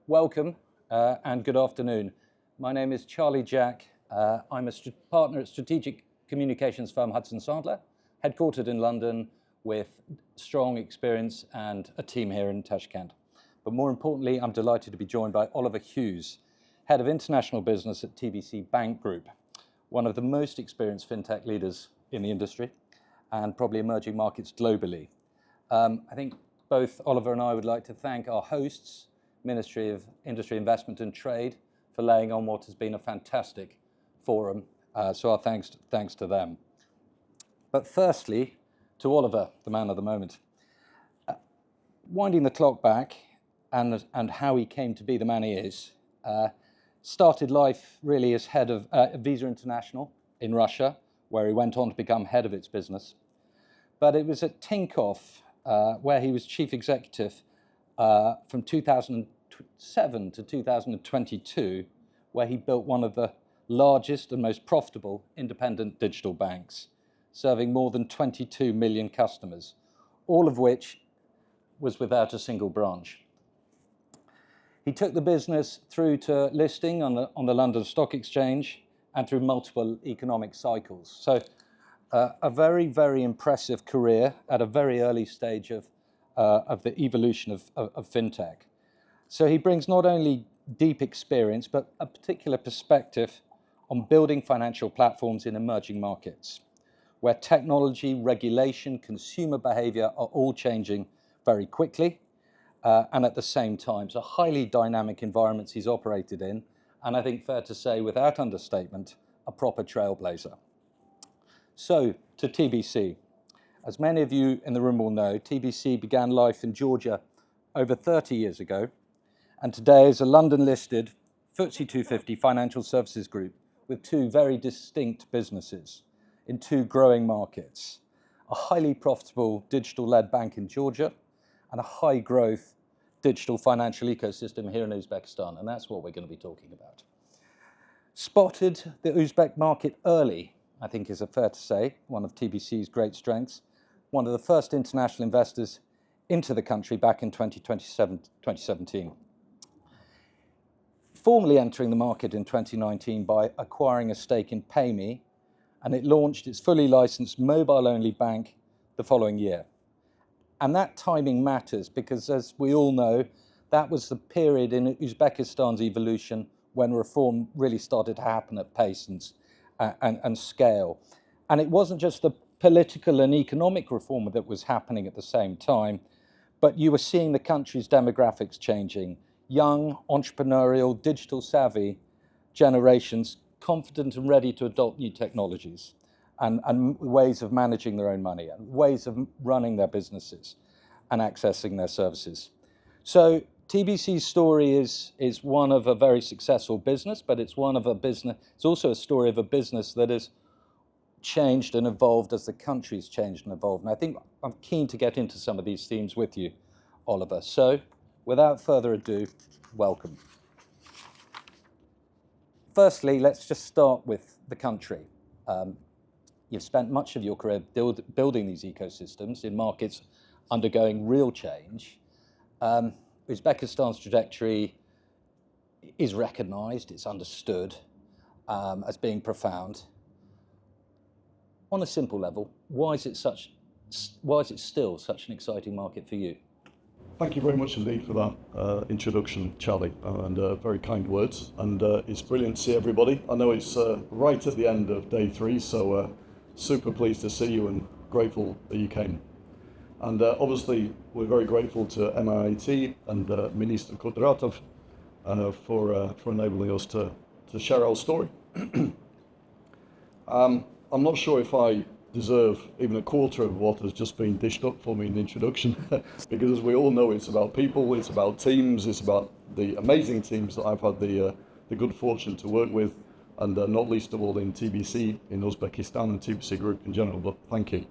Welcome and good afternoon. My name is Charlie Jack. I'm a partner at strategic communications firm Hudson Sandler, headquartered in London with strong experience and a team here in Tashkent. But more importantly, I'm delighted to be joined by Oliver Hughes, Head of International Business at TBC Bank Group, one of the most experienced fintech leaders in the industry and probably emerging markets globally. I think both Oliver and I would like to thank our hosts, Ministry of Industry, Investment and Trade, for laying on what has been a fantastic forum. So our thanks to them. But firstly, to Oliver, the man of the moment. Winding the clock back and how he came to be the man he is, started life really as head of Visa International in Russia, where he went on to become head of its business. But it was at Tinkoff, where he was chief executive from 2007 to 2022, where he built one of the largest and most profitable independent digital banks, serving more than 22 million customers, all of which was without a single branch. He took the business through to listing on the London Stock Exchange and through multiple economic cycles. So a very, very impressive career at a very early stage of the evolution of fintech. So he brings not only deep experience, but a particular perspective on building financial platforms in emerging markets, where technology, regulation, consumer behavior are all changing very quickly, and at the same time. So highly dynamic environments he's operated in, and I think fair to say, without understatement, a proper trailblazer. So to TBC. As many of you in the room will know, TBC began life in Georgia over 30 years ago, and today is a London-listed FTSE 250 financial services group with two very distinct businesses in two growing markets, a highly profitable digital-led bank in Georgia and a high-growth digital financial ecosystem here in Uzbekistan, and that's what we're going to be talking about. Spotted the Uzbek market early, I think is fair to say, one of TBC's great strengths, one of the first international investors into the country back in 2017. Formally entering the market in 2019 by acquiring a stake in PayMe, and it launched its fully licensed mobile-only bank the following year. And that timing matters because, as we all know, that was the period in Uzbekistan's evolution when reform really started to happen at pace and scale. And it wasn't just the political and economic reform that was happening at the same time, but you were seeing the country's demographics changing. Young, entrepreneurial, digital savvy generations confident and ready to adopt new technologies and ways of managing their own money and ways of running their businesses and accessing their services. So TBC's story is one of a very successful business, but it's also a story of a business that has changed and evolved as the country's changed and evolved. And I think I'm keen to get into some of these themes with you, Oliver. So without further ado, welcome. Firstly, let's just start with the country. You've spent much of your career building these ecosystems in markets undergoing real change. Uzbekistan's trajectory is recognized, it's understood as being profound. On a simple level, why is it still such an exciting market for you? Thank you very much indeed for that introduction, Charlie, and very kind words. And it's brilliant to see everybody. I know it's right at the end of day 3, so super pleased to see you and grateful that you came. And obviously, we're very grateful to MIT and Minister Kudratov for enabling us to share our story. I'm not sure if I deserve even a quarter of what has just been dished up for me in the introduction, because as we all know, it's about people, it's about teams, it's about the amazing teams that I've had the good fortune to work with, and not least of all in TBC in Uzbekistan and TBC Group in general, but thank you.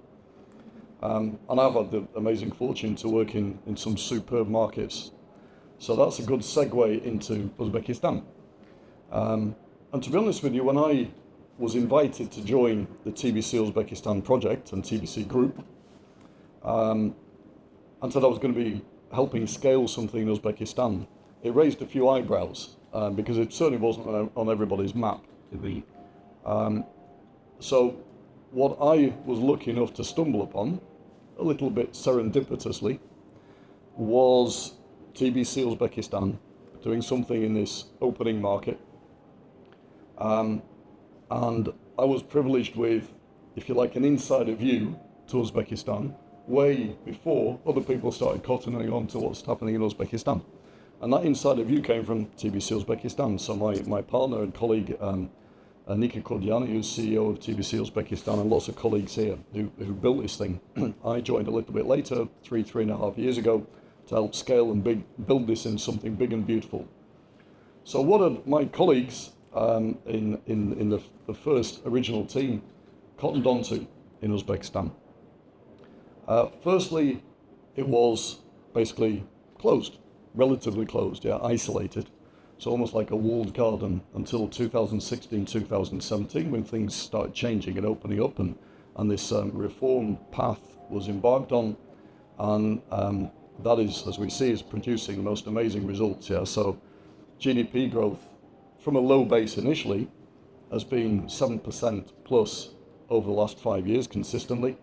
And I've had the amazing fortune to work in some superb markets. So that's a good segue into Uzbekistan. And to be honest with you, when I was invited to join the TBC Uzbekistan project and TBC Group, and said I was going to be helping scale something in Uzbekistan, it raised a few eyebrows because it certainly wasn't on everybody's map. So what I was lucky enough to stumble upon, a little bit serendipitously, was TBC Uzbekistan doing something in this opening market. And I was privileged with, if you like, an insider view to Uzbekistan way before other people started cottoning on to what's happening in Uzbekistan. And that insider view came from TBC Uzbekistan. So my partner and colleague, Nika Kordiani, who's CEO of TBC Uzbekistan, and lots of colleagues here who built this thing. I joined a little bit later, three and a half years ago, to help scale and build this into something big and beautiful. So what are my colleagues in the first original team cottoned onto in Uzbekistan? Firstly, it was basically closed, relatively closed, isolated. So almost like a walled garden until 2016, 2017, when things started changing and opening up, and this reform path was embarked on, and that is, as we see, is producing the most amazing results. So GDP growth from a low base initially has been 7% plus over the last 5 years consistently.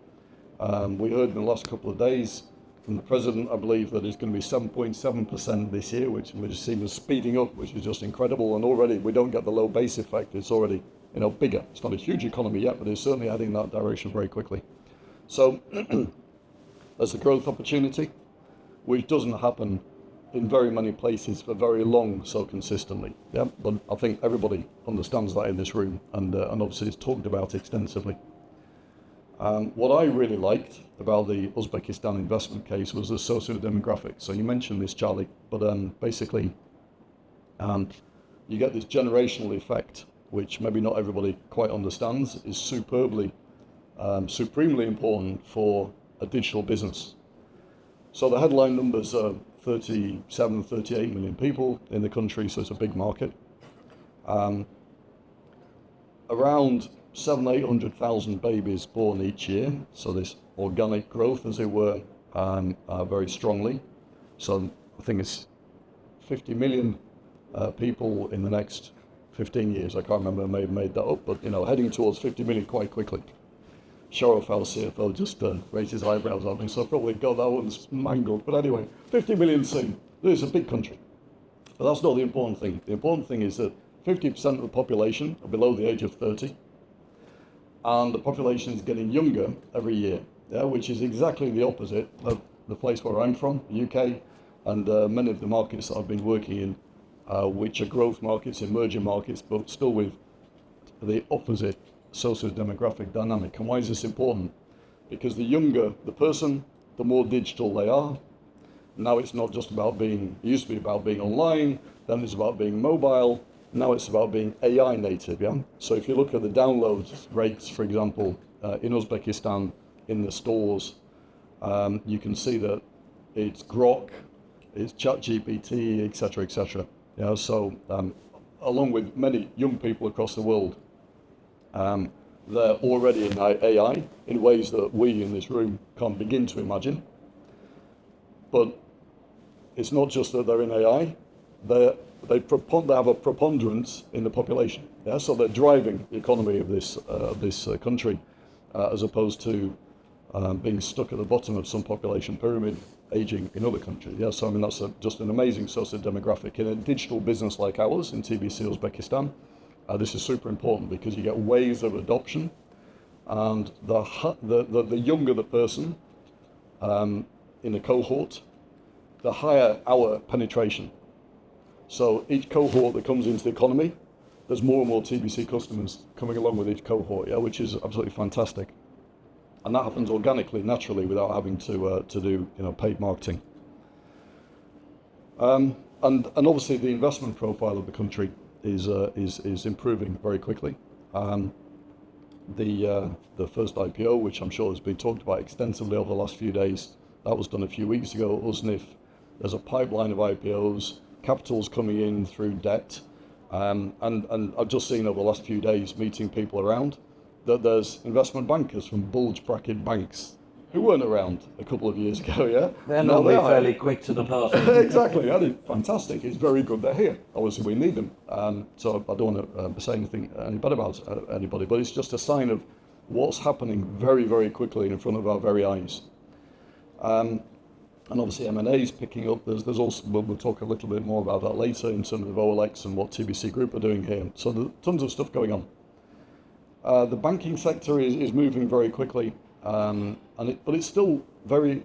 We heard in the last couple of days from the president, I believe, that it's going to be 7.7% this year, which seems speeding up, which is just incredible. And already we don't get the low base effect. It's already bigger. It's not a huge economy yet, but it's certainly heading in that direction very quickly. So there's a growth opportunity, which doesn't happen in very many places for very long so consistently. Yeah, but I think everybody understands that in this room, and obviously it's talked about extensively. What I really liked about the Uzbekistan investment case was the socio-demographics. So you mentioned this, Charlie, but basically you get this generational effect, which maybe not everybody quite understands, is supremely important for a digital business. So the headline numbers are 37, 38 million people in the country, so it's a big market. Around 700,000-800,000 babies born each year, so this organic growth, as it were, very strongly. So I think it's 50 million people in the next 15 years. I can't remember, I may have made that up, but heading towards 50 million quite quickly. Shoroff, our CFO, just raised his eyebrows at me, so I probably got that one mangled. But anyway, 50 million soon. It's a big country. But that's not the important thing. The important thing is that 50% of the population are below the age of 30, and the population is getting younger every year, which is exactly the opposite of the place where I'm from, the UK, and many of the markets that I've been working in, which are growth markets, emerging markets, but still with the opposite socio-demographic dynamic. And why is this important? Because the younger the person, the more digital they are. Now it's not just about it used to be about being online, then it's about being mobile, now it's about being AI native, So if you look at the download rates, for example, in Uzbekistan, in the stores, you can see that it's Grok, it's ChatGPT, etc., etc. So along with many young people across the world, they're already in AI in ways that we in this room can't begin to imagine. But it's not just that they're in AI, they have a preponderance in the population. So they're driving the economy of this country, as opposed to being stuck at the bottom of some population pyramid, aging in other countries. So I mean that's just an amazing socio-demographic. In a digital business like ours in TBC Uzbekistan, this is super important because you get waves of adoption, and the younger the person in a cohort, the higher our penetration. So each cohort that comes into the economy, there's more and more TBC customers coming along with each cohort, which is absolutely fantastic. And that happens organically, naturally, without having to do paid marketing. And obviously the investment profile of the country is improving very quickly. The first IPO, which I'm sure has been talked about extensively over the last few days, that was done a few weeks ago, UZNIF. There's a pipeline of IPOs, capital's coming in through debt, and I've just seen over the last few days, meeting people around, that there's investment bankers from bulge bracket banks who weren't around a couple of years ago, yeah? They're No, normally they are. fairly quick to the party. Exactly, and it's fantastic. It's very good they're here. Obviously, we need them. So I don't want to say anything any bad about anybody, but it's just a sign of what's happening very, very quickly in front of our very eyes. And obviously M&A is picking up. There's also, we'll talk a little bit more about that later in terms of OLX and what TBC Group are doing here. So there's tons of stuff going on. The banking sector is moving very quickly, but it's still very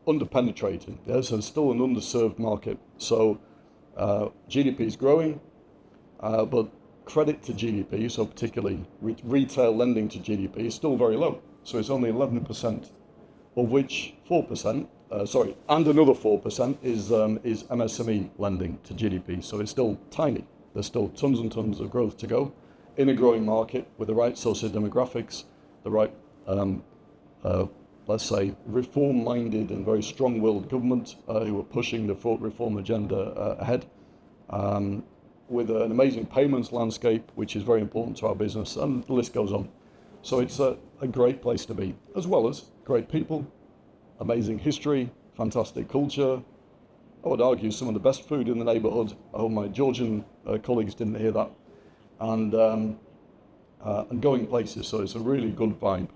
underpenetrated. Yeah? So it's still an underserved market. So GDP is growing, but credit to GDP, so particularly retail lending to GDP, is still very low. So it's only 11%, of which 4%, and another 4% is MSME lending to GDP. So it's still tiny. There's still tons and tons of growth to go in a growing market with the right socio-demographics, the right, let's say, reform-minded and very strong-willed government who are pushing the reform agenda ahead, with an amazing payments landscape, which is very important to our business, and the list goes on. So it's a great place to be, as well as great people, amazing history, fantastic culture. I would argue some of the best food in the neighbourhood. I hope my Georgian colleagues didn't hear that. And going places, so it's a really good vibe.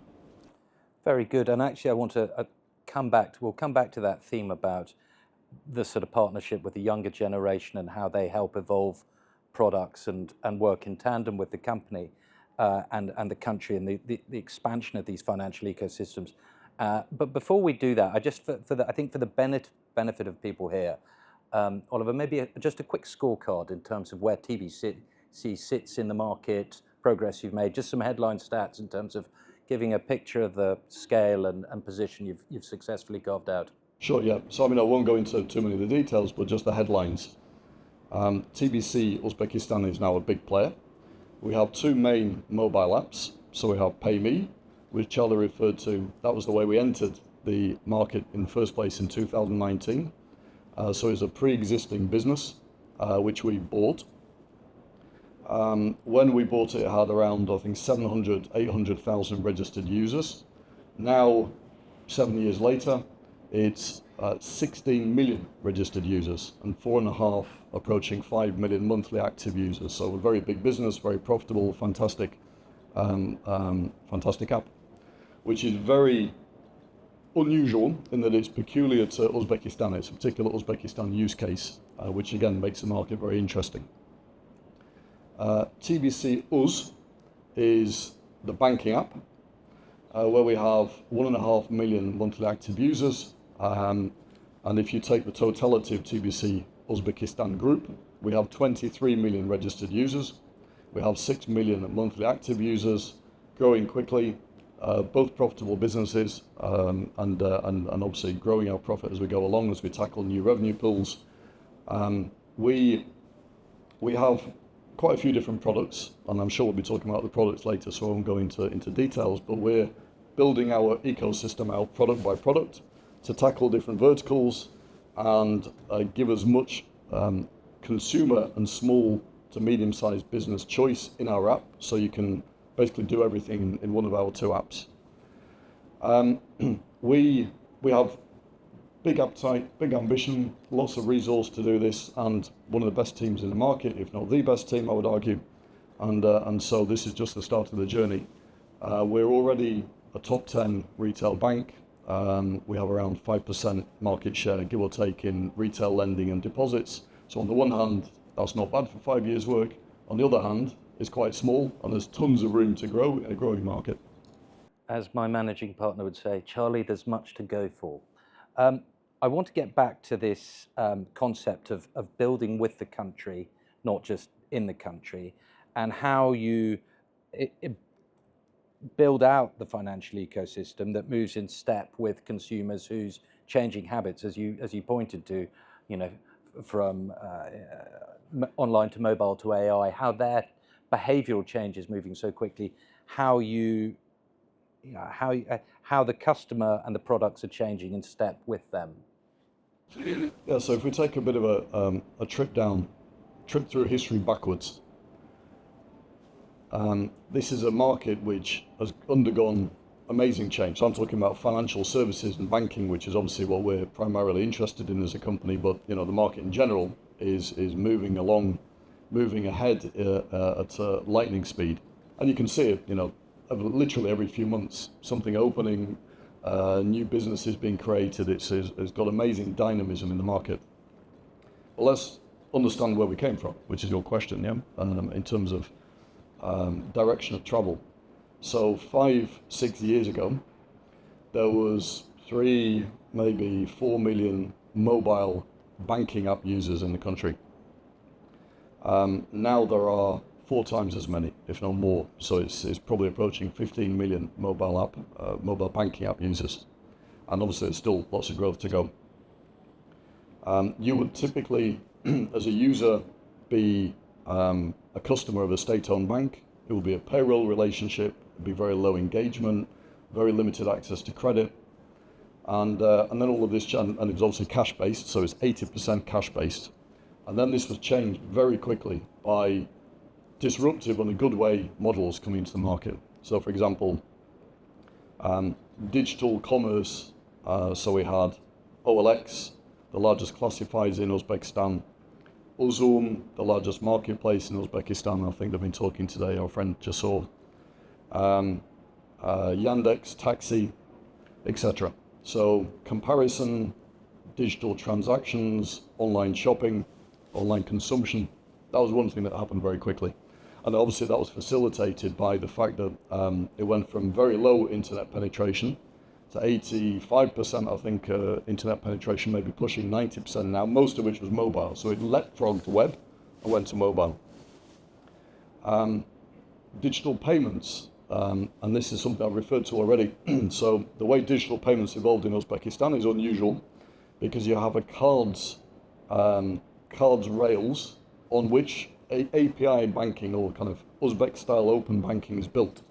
Very good. And actually I want to we'll come back to that theme about the sort of partnership with the younger generation and how they help evolve products and work in tandem with the company and the country and the expansion of these financial ecosystems. But before we do that, I think for the benefit of people here, Oliver, maybe just a quick scorecard in terms of where TBC sits in the market, progress you've made, just some headline stats in terms of giving a picture of the scale and position you've successfully carved out. Sure, yeah. So I mean, I won't go into too many of the details, but just the headlines. TBC Uzbekistan is now a big player. We have two main mobile apps. So we have PayMe, which Charlie referred to. That was the way we entered the market in the first place in 2019. So it's a pre-existing business, which we bought. When we bought it, it had around, I think, 800,000 registered users. Now, 7 years later, it's 16 million registered users and 4.5 approaching 5 million monthly active users. So a very big business, very profitable, fantastic app, which is very unusual in that it's peculiar to Uzbekistan. It's a particular Uzbekistan use case, which again makes the market very interesting. TBC Uz is the banking app, where we have 1.5 million monthly active users. And if you take the totality of TBC Uzbekistan Group, we have 23 million registered users. We have 6 million monthly active users, growing quickly, both profitable businesses, and obviously growing our profit as we go along as we tackle new revenue pools. We have quite a few different products, and I'm sure we'll be talking about the products later, so I won't go into details, but we're building our ecosystem out product by product to tackle different verticals and give as much consumer and small to medium-sized business choice in our app, so you can basically do everything in one of our two apps. We have big appetite, big ambition, lots of resource to do this, and one of the best teams in the market, if not the best team, I would argue. And so this is just the start of the journey. We're already a top 10 retail bank. We have around 5% market share, give or take, in retail lending and deposits. So on the one hand, that's not bad for 5 years' work. On the other hand, it's quite small, and there's tons of room to grow in a growing market. As my managing partner would say, Charlie, there's much to go for. I want to get back to this concept of building with the country, not just in the country, and how you build out the financial ecosystem that moves in step with consumers whose changing habits, as you pointed to, from online to mobile to AI, how their behavioural change is moving so quickly, how the customer and the products are changing in step with them. Yeah, so if we take a bit of a trip through history backwards, this is a market which has undergone amazing change. So I'm talking about financial services and banking, which is obviously what we're primarily interested in as a company. But the market in general is moving along, moving ahead at lightning speed, and you can see it. Literally every few months, something opening, new businesses being created. It's got amazing dynamism in the market. Well, let's understand where we came from, which is your question, yeah, in terms of direction of travel. So 5-6 years ago, there was 3, maybe 4 million mobile banking app users in the country. Now there are 4 times as many, if not more. So it's probably approaching 15 million mobile banking app users. And obviously there's still lots of growth to go. You would typically, as a user, be a customer of a state-owned bank. It will be a payroll relationship, it'll be very low engagement, very limited access to credit. And then all of this, and it's obviously cash-based, so it's 80% cash-based. And then this was changed very quickly by disruptive, in a good way, models coming into the market. So for example, digital commerce, so we had OLX, the largest classifieds in Uzbekistan, Uzum, the largest marketplace in Uzbekistan. I think they've been talking today, our friend just saw. Yandex, Taxi, etc. So comparison, digital transactions, online shopping, online consumption, that was one thing that happened very quickly. And obviously that was facilitated by the fact that it went from very low internet penetration to 85%, I think, internet penetration, maybe pushing 90% now, most of which was mobile. So it leapfrogged web and went to mobile. Digital payments, and this is something I've referred to already. So the way digital payments evolved in Uzbekistan is unusual because you have a cards rails on which API banking, or kind of Uzbek-style open banking, is built.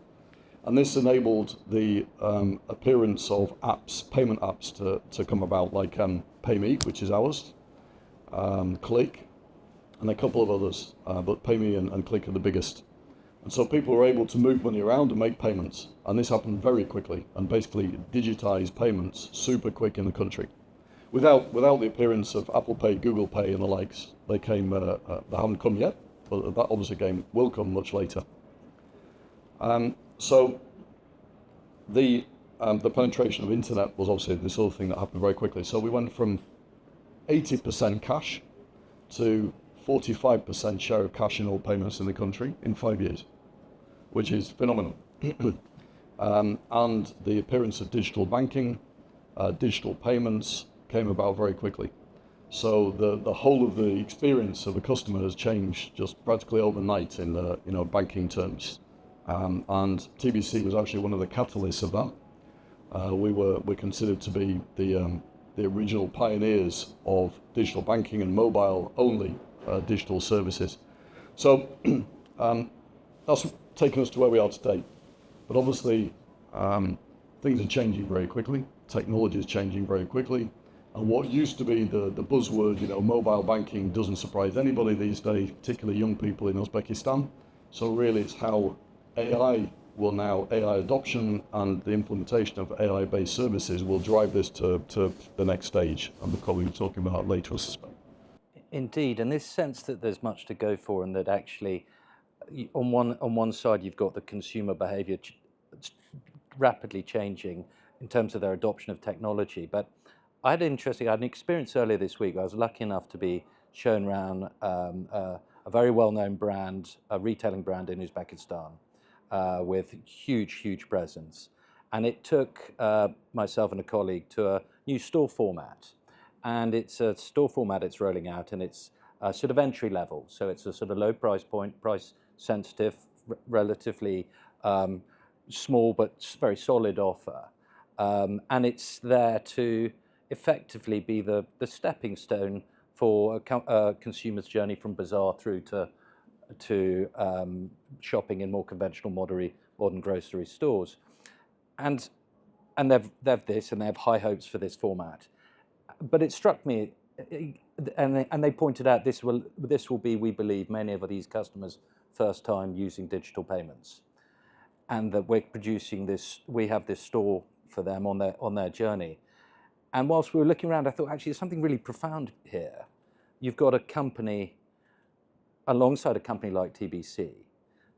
And this enabled the appearance of apps, payment apps to come about, like PayMe, which is ours, Click, and a couple of others, but PayMe and Click are the biggest. And so people were able to move money around and make payments. And this happened very quickly, and basically digitize payments super quick in the country. Without the appearance of Apple Pay, Google Pay and the likes. They haven't come yet, but that obviously will come much later. So the penetration of internet was obviously this other thing that happened very quickly. So we went from 80% cash to 45% share of cash in all payments in the country in 5 years, which is phenomenal. And the appearance of digital banking, digital payments came about very quickly. So the whole of the experience of a customer has changed just practically overnight in banking terms. And TBC was actually one of the catalysts of that. We're considered to be the original pioneers of digital banking and mobile only digital services. So that's taken us to where we are today. But obviously things are changing very quickly. Technology is changing very quickly. And what used to be the buzzword, mobile banking, doesn't surprise anybody these days, particularly young people in Uzbekistan. So really it's how AI adoption and the implementation of AI-based services will drive this to the next stage, and we'll probably be talking about later, I suspect. Indeed, and this sense that there's much to go for, and that actually, on one side you've got the consumer behaviour rapidly changing in terms of their adoption of technology. But I had an experience earlier this week. I was lucky enough to be shown around a very well-known brand, a retailing brand in Uzbekistan, with huge presence. And it took myself and a colleague to a new store format. And it's a store format it's rolling out, and it's sort of entry level. So it's a sort of low price point, price sensitive, relatively small but very solid offer. And it's there to effectively be the stepping stone for a consumer's journey from bazaar through to shopping in more conventional modern grocery stores. And they've this, and they have high hopes for this format. But it struck me, and they pointed out this will be, we believe, many of these customers' first time using digital payments. and that we're producing this, we have this store for them on their journey. And whilst we were looking around, I thought, actually, there's something really profound here. You've got a company, alongside a company like TBC,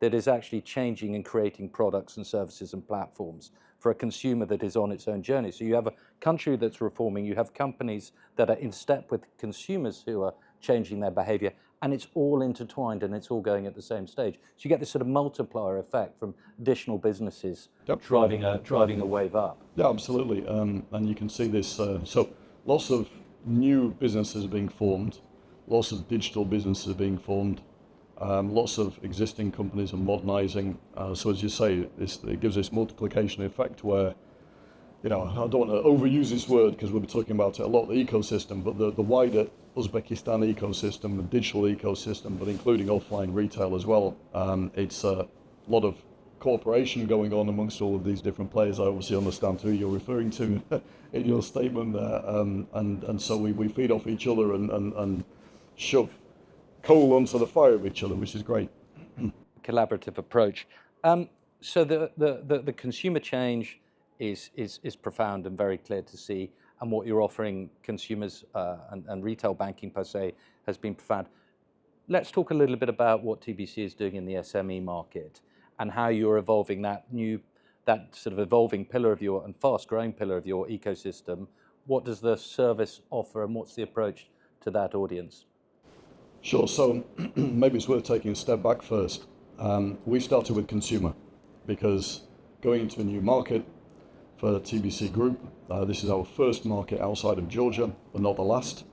that is actually changing and creating products and services and platforms for a consumer that is on its own journey. So you have a country that's reforming, you have companies that are in step with consumers who are changing their behavior, and it's all intertwined and it's all going at the same stage. So you get this sort of multiplier effect from additional businesses driving a wave up. Yeah, absolutely. And you can see this. So lots of new businesses are being formed, lots of digital businesses are being formed, lots of existing companies are modernizing. So as you say, it gives this multiplication effect where, I don't want to overuse this word because we'll be talking about it a lot, the ecosystem, but the wider Uzbekistan ecosystem, the digital ecosystem, but including offline retail as well. It's a lot of cooperation going on amongst all of these different players. I obviously understand who you're referring to in your statement there. And so we feed off each other and shove coal onto the fire of each other, which is great. Collaborative approach. So the consumer change is profound and very clear to see, and what you're offering consumers and retail banking per se has been profound. Let's talk a little bit about what TBC is doing in the SME market and how you're evolving that sort of evolving pillar of your and fast growing pillar of your ecosystem. What does the service offer and what's the approach to that audience? Sure, so maybe it's worth taking a step back first. We started with consumer because going into a new market for the TBC Group, this is our first market outside of Georgia, but not the last.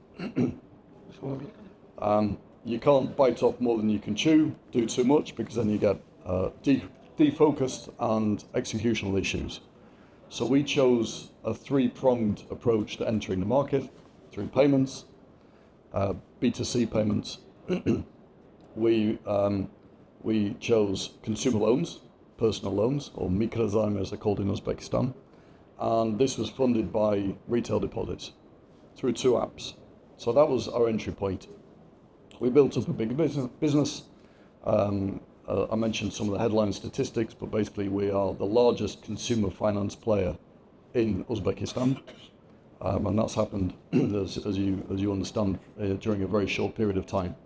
You can't bite off more than you can chew, do too much, because then you get defocused and executional issues. So we chose a three-pronged approach to entering the market through payments, B2C payments. We chose consumer loans, personal loans, or mikrozaim as they're called in Uzbekistan. And this was funded by retail deposits through two apps. So that was our entry point. We built up a big business. I mentioned some of the headline statistics, but basically we are the largest consumer finance player in Uzbekistan. And that's happened, as you understand, during a very short period of time.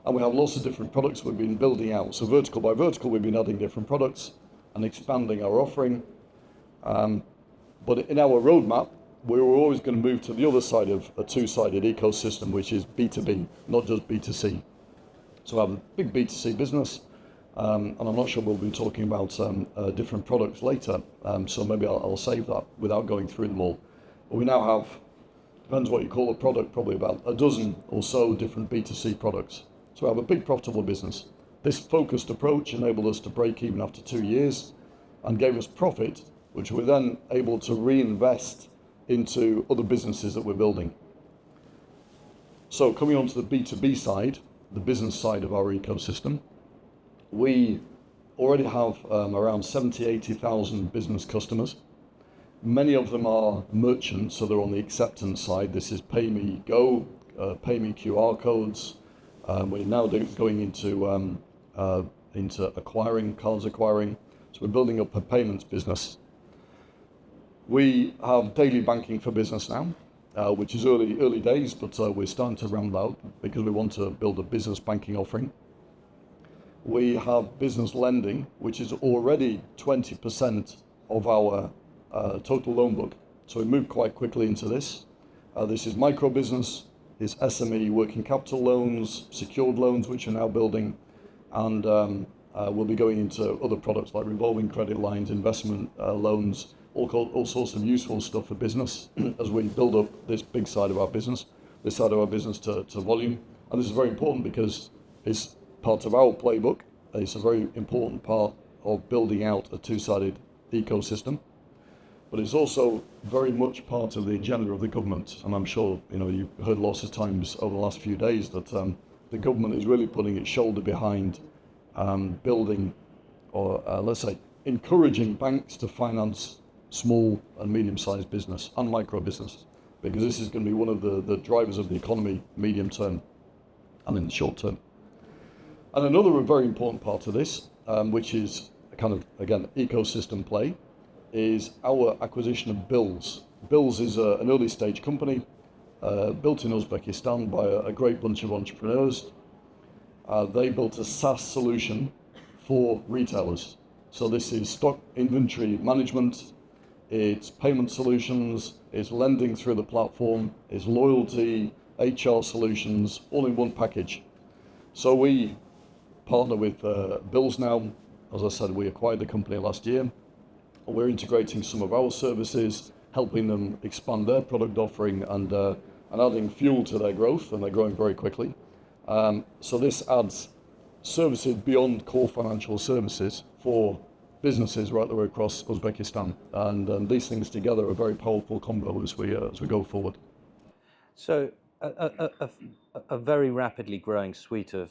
And we have lots of different products we've been building out. So vertical by vertical, we've been adding different products and expanding our offering. But in our roadmap, we were always going to move to the other side of a two-sided ecosystem, which is B2B, not just B2C. So I have a big B2C business, and I'm not sure we'll be talking about different products later, so maybe I'll save that without going through them all. But we now have, depends what you call a product, probably about a dozen or so different B2C products. So we have a big profitable business. This focused approach enabled us to break even after 2 years and gave us profit, which we're then able to reinvest into other businesses that we're building. So coming on to the B2B side, the business side of our ecosystem, we already have around 80,000 business customers. Many of them are merchants, so they're on the acceptance side. This is Pay Me Go, Pay Me QR codes. We're now going into acquiring, cards acquiring. So we're building up a payments business. We have daily banking for business now, which is early days, but we're starting to round out because we want to build a business banking offering. We have business lending, which is already 20% of our total loan book. So we moved quite quickly into this. This is micro business, is SME working capital loans, secured loans, which are now building, and we'll be going into other products like revolving credit lines, investment loans, all sorts of useful stuff for business as we build up this big side of our business, to volume. And this is very important because it's part of our playbook. It's a very important part of building out a two-sided ecosystem. But it's also very much part of the agenda of the government. And I'm sure you've heard lots of times over the last few days that the government is really putting its shoulder behind building, or let's say, encouraging banks to finance small and medium-sized business and micro business, because this is going to be one of the drivers of the economy medium term and in the short term. And another very important part of this, which is kind of, again, ecosystem play is our acquisition of Bills. Bills is an early stage company built in Uzbekistan by a great bunch of entrepreneurs. They built a SaaS solution for retailers. So this is stock inventory management, it's payment solutions, it's lending through the platform, it's loyalty, HR solutions, all in one package. So we partner with Bills now. As I said, we acquired the company last year. We're integrating some of our services, helping them expand their product offering and adding fuel to their growth, and they're growing very quickly. So this adds services beyond core financial services for businesses right the way across Uzbekistan. And these things together are a very powerful combo as we go forward. So a very rapidly growing suite of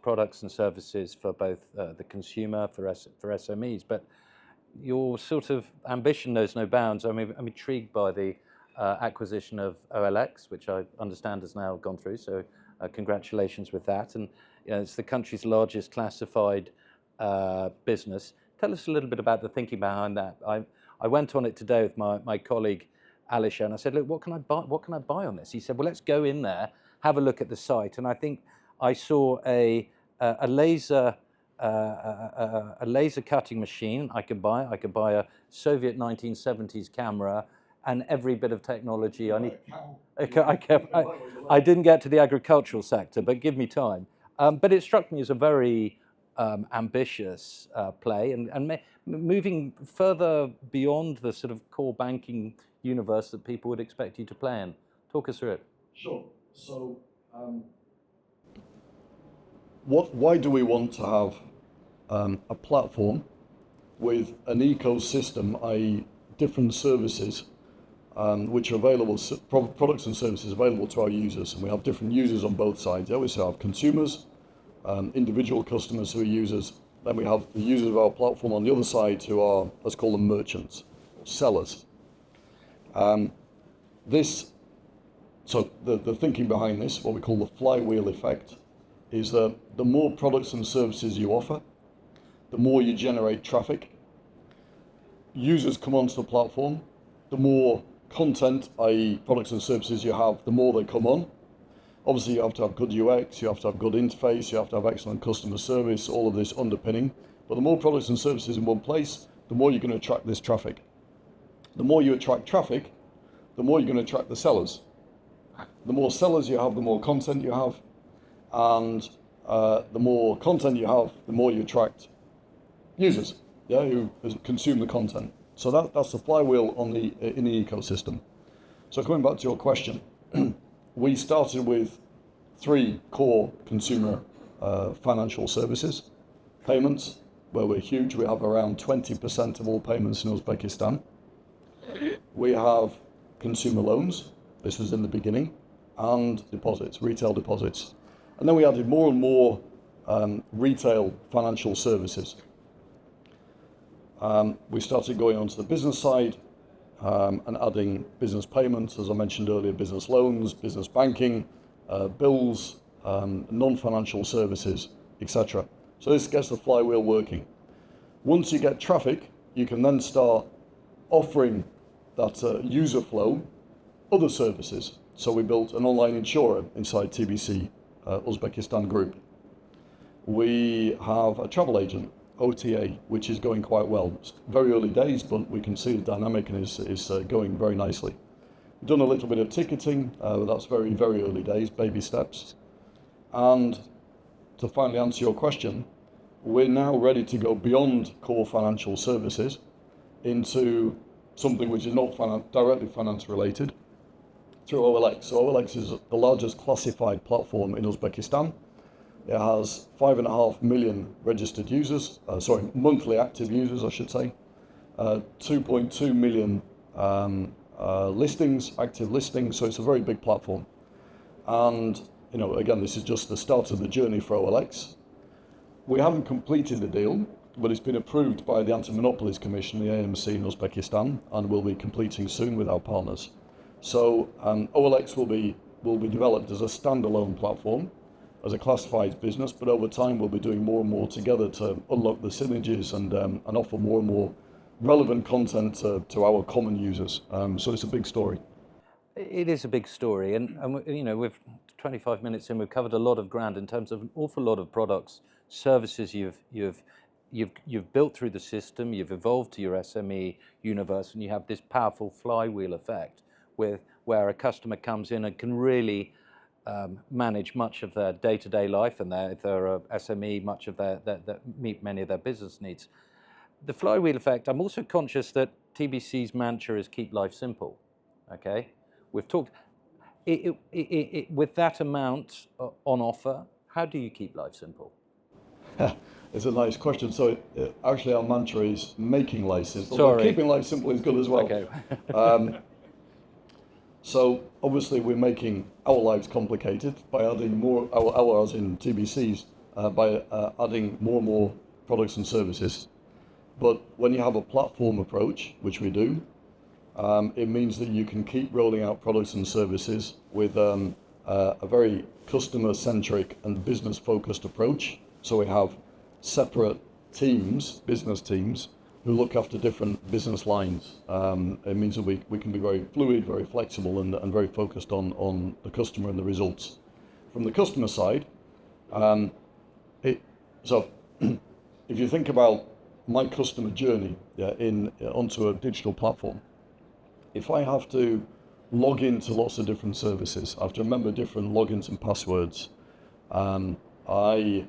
products and services for both the consumer, for SMEs, but your sort of ambition knows no bounds. I mean, I'm intrigued by the acquisition of OLX, which I understand has now gone through, so congratulations with that. And it's the country's largest classified business. Tell us a little bit about the thinking behind that. I went on it today with my colleague Alisha, and I said, look, what can I buy on this? He said, well, let's go in there, have a look at the site. And I think I saw a laser cutting machine I could buy. I could buy a Soviet 1970s camera and every bit of technology I need. I didn't get to the agricultural sector, but give me time. But it struck me as a very ambitious play, and moving further beyond the sort of core banking universe that people would expect you to play in. Talk us through it. Sure. So, why do we want to have a platform with an ecosystem, i.e. different services, which are available, products and services available to our users, and we have different users on both sides. We have consumers, individual customers who are users, then we have the users of our platform on the other side who are, let's call them merchants, sellers. So the thinking behind this, what we call the flywheel effect, is that the more products and services you offer, the more you generate traffic. Users come onto the platform, the more content, i.e. products and services you have, the more they come on. Obviously you have to have good UX, you have to have good interface, you have to have excellent customer service, all of this underpinning. But the more products and services in one place, the more you're going to attract this traffic. The more you attract traffic, the more you're going to attract the sellers. The more sellers you have, the more content you have, and the more content you have, the more you attract users, who consume the content. So that's the flywheel in the ecosystem. So coming back to your question, we started with 3 core consumer financial services. Payments, where we're huge. We have around 20% of all payments in Uzbekistan. We have consumer loans. This was in the beginning. And deposits, retail deposits. And then we added more and more retail financial services. We started going onto the business side and adding business payments, as I mentioned earlier, business loans, business banking, bills, non-financial services, etc. So this gets the flywheel working. Once you get traffic, you can then start offering that user flow other services. So we built an online insurer inside TBC Uzbekistan Group. We have a travel agent, OTA, which is going quite well. It's very early days, but we can see the dynamic and is going very nicely. We've done a little bit of ticketing, but that's very, very early days, baby steps. And to finally answer your question, we're now ready to go beyond core financial services into something which is not directly finance related, through OLX. So OLX is the largest classified platform in Uzbekistan. It has 5.5 million registered users, monthly active users, I should say. 2.2 million listings, active listings, so it's a very big platform. And, again, this is just the start of the journey for OLX. We haven't completed the deal, but it's been approved by the Anti-Monopolies Commission, the AMC in Uzbekistan, and we'll be completing soon with our partners. So OLX will be developed as a standalone platform, as a classifieds business, but over time we'll be doing more and more together to unlock the synergies and offer more and more relevant content to our common users. So it's a big story. It is a big story, and you know, we've 25 minutes in, we've covered a lot of ground in terms of an awful lot of products, services you've built through the system, you've evolved to your SME universe, and you have this powerful flywheel effect where a customer comes in and can really manage much of their day-to-day life, and if they're a SME, much of that meet many of their business needs. The flywheel effect, I'm also conscious that TBC's mantra is keep life simple, okay? We've talked, with that amount on offer, how do you keep life simple? It's a nice question. So actually our mantra is making life simple. Sorry. Keeping life simple is good as well. Okay. So obviously we're making our lives complicated by adding more, our as in TBC's, by adding more and more products and services. But when you have a platform approach, which we do, it means that you can keep rolling out products and services with a very customer-centric and business-focused approach. So we have separate teams, business teams, who look after different business lines. It means that we can be very fluid, very flexible, and very focused on the customer and the results. From the customer side, so if you think about my customer journey onto a digital platform, if I have to log into lots of different services, I have to remember different logins and passwords. I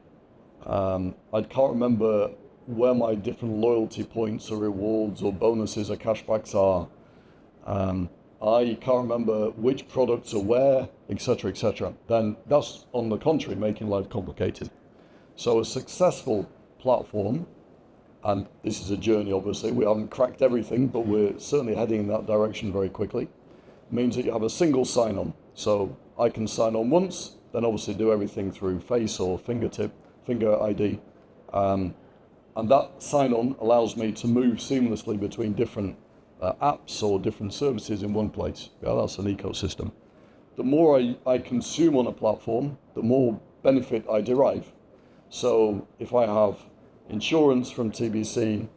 can't remember where my different loyalty points or rewards or bonuses or cashbacks are. I can't remember which products are where, etc., etc. Then that's, on the contrary, making life complicated. So a successful platform, and this is a journey, obviously, we haven't cracked everything, but we're certainly heading in that direction very quickly, means that you have a single sign-on. So I can sign on once, then obviously do everything through face or finger ID. And that sign-on allows me to move seamlessly between different apps or different services in one place. Yeah, that's an ecosystem. The more I consume on a platform, the more benefit I derive. So if I have insurance from TBC,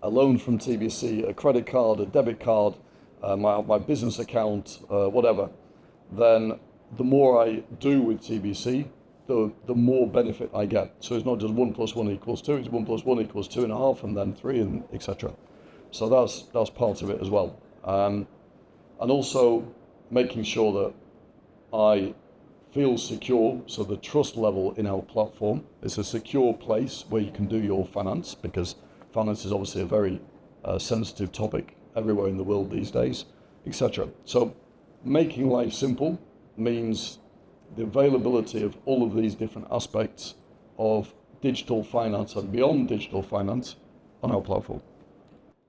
a loan from TBC, a credit card, a debit card, my business account, whatever, then the more I do with TBC, the more benefit I get. So it's not just 1 + 1 = 2, it's 1 + 1 = 2.5, and then 3, and etc. So that's part of it as well. And also making sure that I feel secure, so the trust level in our platform is a secure place where you can do your finance, because finance is obviously a very sensitive topic everywhere in the world these days, etc. So making life simple means the availability of all of these different aspects of digital finance and beyond digital finance on our platform.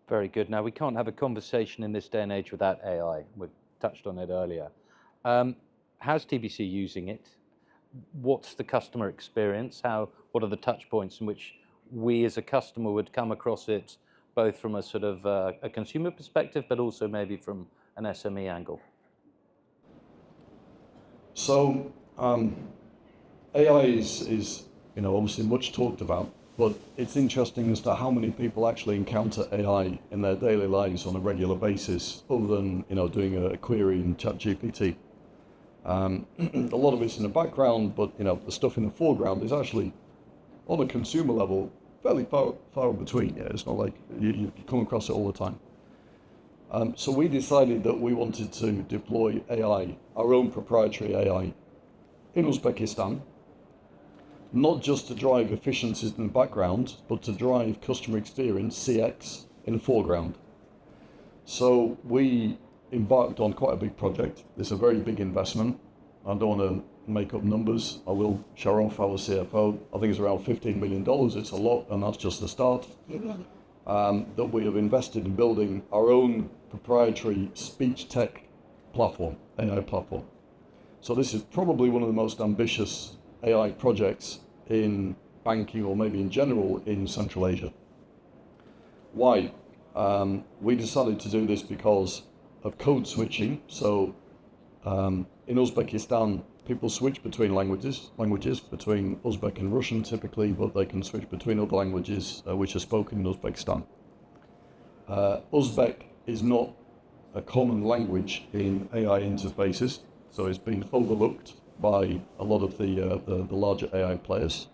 Very good. Now, we can't have a conversation in this day and age without AI. We've touched on it earlier. How's TBC using it? What's the customer experience? What are the touch points in which we as a customer would come across it, both from a sort of a consumer perspective, but also maybe from an SME angle? So AI is obviously much talked about, but it's interesting as to how many people actually encounter AI in their daily lives on a regular basis, other than doing a query in ChatGPT. A lot of it's in the background, but the stuff in the foreground is actually, on a consumer level, fairly far between. Yeah, it's not like you come across it all the time. So we decided that we wanted to deploy AI, our own proprietary AI, in Uzbekistan, not just to drive efficiencies in the background, but to drive customer experience, CX, in the foreground. So we embarked on quite a big project. It's a very big investment. I don't want to make up numbers. I will show off our CFO. I think it's around $15 million. It's a lot, and that's just the start. That we have invested in building our own proprietary speech tech platform, AI platform. So this is probably one of the most ambitious AI projects in banking, or maybe in general in Central Asia. Why? We decided to do this because of code switching. So in Uzbekistan, people switch between languages between Uzbek and Russian typically, but they can switch between other languages which are spoken in Uzbekistan. Uzbek is not a common language in AI interfaces, so it's been overlooked by a lot of the larger AI players.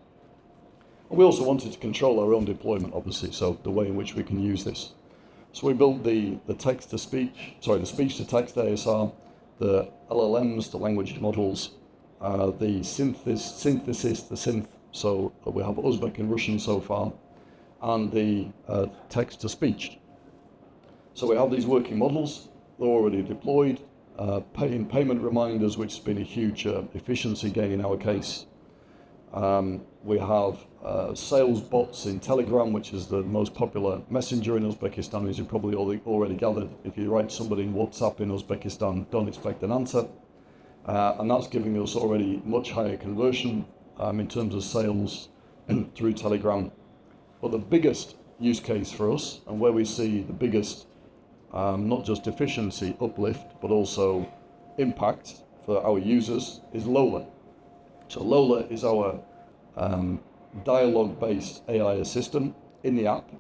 And we also wanted to control our own deployment, obviously, so the way in which we can use this. So we built the speech to text ASR, the LLMs, the language models, the synthesis, the synth. So we have Uzbek and Russian so far, and the text to speech. So we have these working models. They're already deployed. Payment reminders, which has been a huge efficiency gain in our case. We have sales bots in Telegram, which is the most popular messenger in Uzbekistan, as you probably already gathered. If you write somebody in WhatsApp in Uzbekistan, don't expect an answer. And that's giving us already much higher conversion in terms of sales through Telegram. But the biggest use case for us, and where we see the biggest not just efficiency uplift, but also impact for our users, is Lola. So Lola is our dialogue-based AI assistant in the app.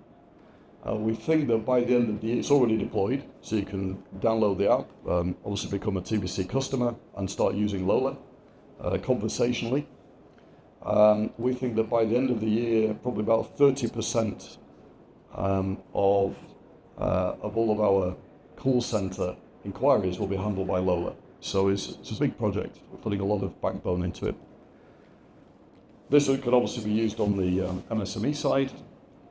We think that by the end of the year, it's already deployed, so you can download the app, obviously become a TBC customer and start using Lola conversationally. We think that by the end of the year, probably about 30% of all of our call center inquiries will be handled by Lola. So it's a big project. We're putting a lot of backbone into it. This could obviously be used on the MSME side,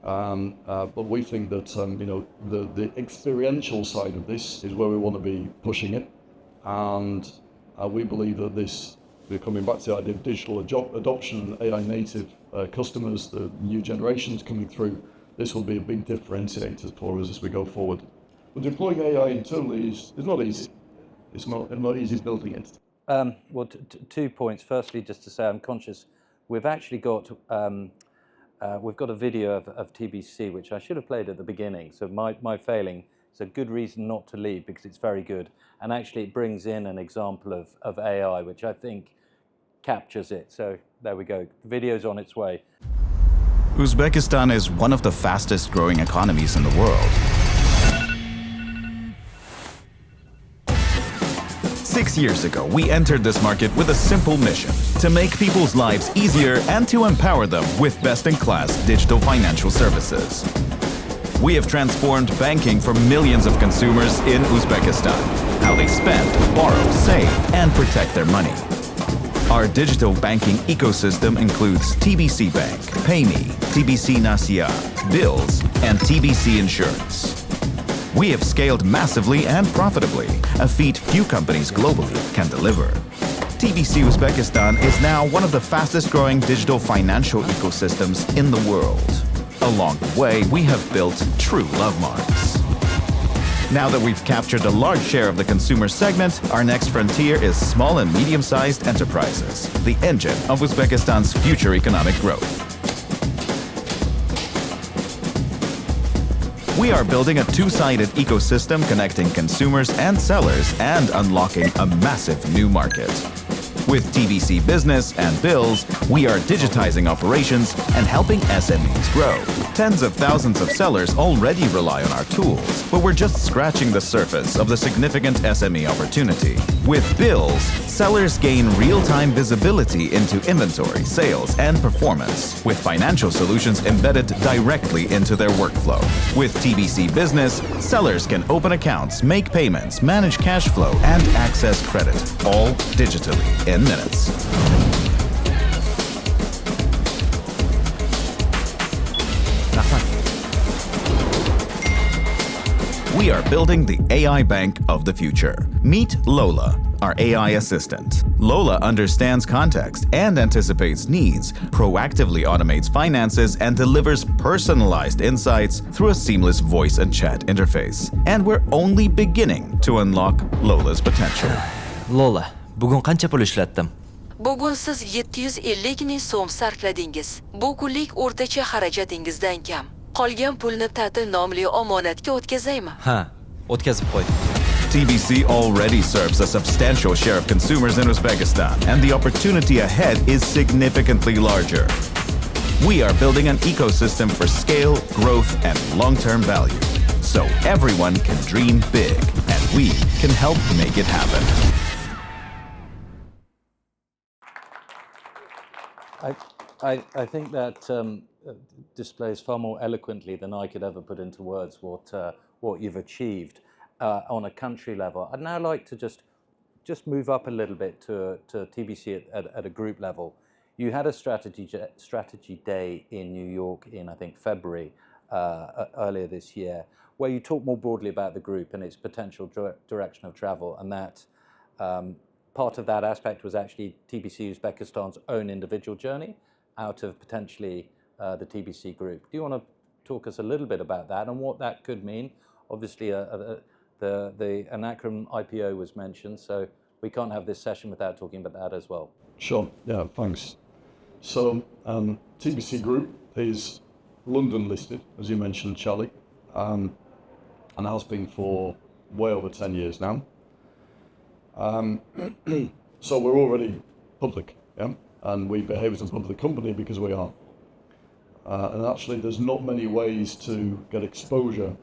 but we think that the experiential side of this is where we want to be pushing it, and we believe that this, we're coming back to the idea of digital adoption and AI native customers, the new generations coming through. This will be a big differentiator for us as we go forward. But deploying AI internally is not easy. It's not easy building it. Well, 2 points. Firstly, just to say, I'm conscious we've actually got we've got a video of TBC, which I should have played at the beginning. So my failing is a good reason not to leave, because it's very good, and actually it brings in an example of AI, which I think captures it. So there we go. The video's on its way. Uzbekistan is one of the fastest growing economies in the world. 6 years ago, we entered this market with a simple mission: to make people's lives easier and to empower them with best-in-class digital financial services. We have transformed banking for millions of consumers in Uzbekistan, how they spend, borrow, save, and protect their money. Our digital banking ecosystem includes TBC Bank, PayMe, TBC Nasiya, Bills, and TBC Insurance. We have scaled massively and profitably, a feat few companies globally can deliver. TBC Uzbekistan is now one of the fastest growing digital financial ecosystems in the world. Along the way, we have built true love marks. Now that we've captured a large share of the consumer segment, our next frontier is small and medium-sized enterprises, the engine of Uzbekistan's future economic growth. We are building a two-sided ecosystem connecting consumers and sellers and unlocking a massive new market. With TBC Business and Bills, we are digitizing operations and helping SMEs grow. Tens of thousands of sellers already rely on our tools, but we're just scratching the surface of the significant SME opportunity. With Bills, sellers gain real-time visibility into inventory, sales, and performance, with financial solutions embedded directly into their workflow. With TBC Business, sellers can open accounts, make payments, manage cash flow, and access credit, all digitally in minutes. We are building the AI bank of the future. Meet Lola, our AI assistant. Lola understands context and anticipates needs, proactively automates finances, and delivers personalized insights through a seamless voice and chat interface. And we're only beginning to unlock Lola's potential. Lola, bugun qancha pul ishlatdim? Bugun siz 750 ming so'm sarfladingiz. Bu kunlik o'rtacha xarajatingizdan kam. Qolgan pulni ta'til nomli omonatga o'tkazaymi? Ha, o'tkazib qo'y. TBC already serves a substantial share of consumers in Uzbekistan, and the opportunity ahead is significantly larger. We are building an ecosystem for scale, growth, and long-term value, so everyone can dream big, and we can help make it happen. I think that displays far more eloquently than I could ever put into words what you've achieved on a country level. I'd now like to just move up a little bit to TBC at a group level. You had a strategy day in New York in, I think, February earlier this year, where you talked more broadly about the group and its potential direction of travel, and that part of that aspect was actually TBC Uzbekistan's own individual journey out of potentially the TBC Group. Do you want to talk us a little bit about that and what that could mean? Obviously, the Anakram IPO was mentioned, so we can't have this session without talking about that as well. Sure, yeah, thanks. So TBC Group is London listed, as you mentioned, Charlie, and has been for way over 10 years now. So we're already public, yeah, and we behave as a public company because we are. And actually, there's not many ways to get exposure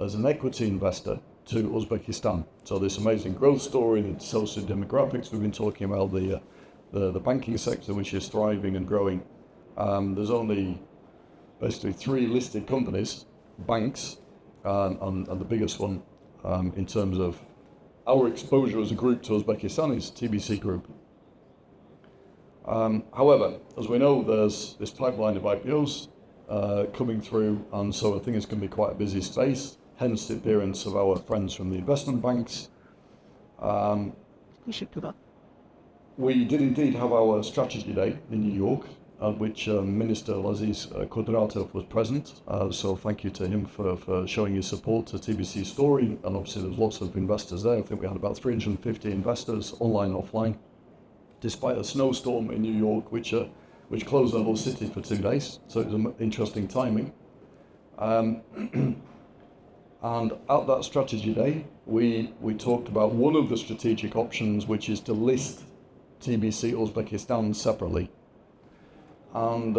as an equity investor to Uzbekistan. So this amazing growth story, the social demographics we've been talking about, the banking sector, which is thriving and growing. There's only basically 3 listed companies, banks, and the biggest one in terms of our exposure as a group to Uzbekistan is TBC Group. However, as we know, there's this pipeline of IPOs coming through, and so I think it's going to be quite a busy space, hence the appearance of our friends from the investment banks. We did indeed have our strategy day in New York, at which Minister Aziz Kudratov was present, so thank you to him for showing his support to TBC's story, and obviously there's lots of investors there. I think we had about 350 investors, online, offline, despite a snowstorm in New York, which closed the whole city for 2 days, so it was an interesting timing. And at that strategy day, we talked about one of the strategic options, which is to list TBC Uzbekistan separately. And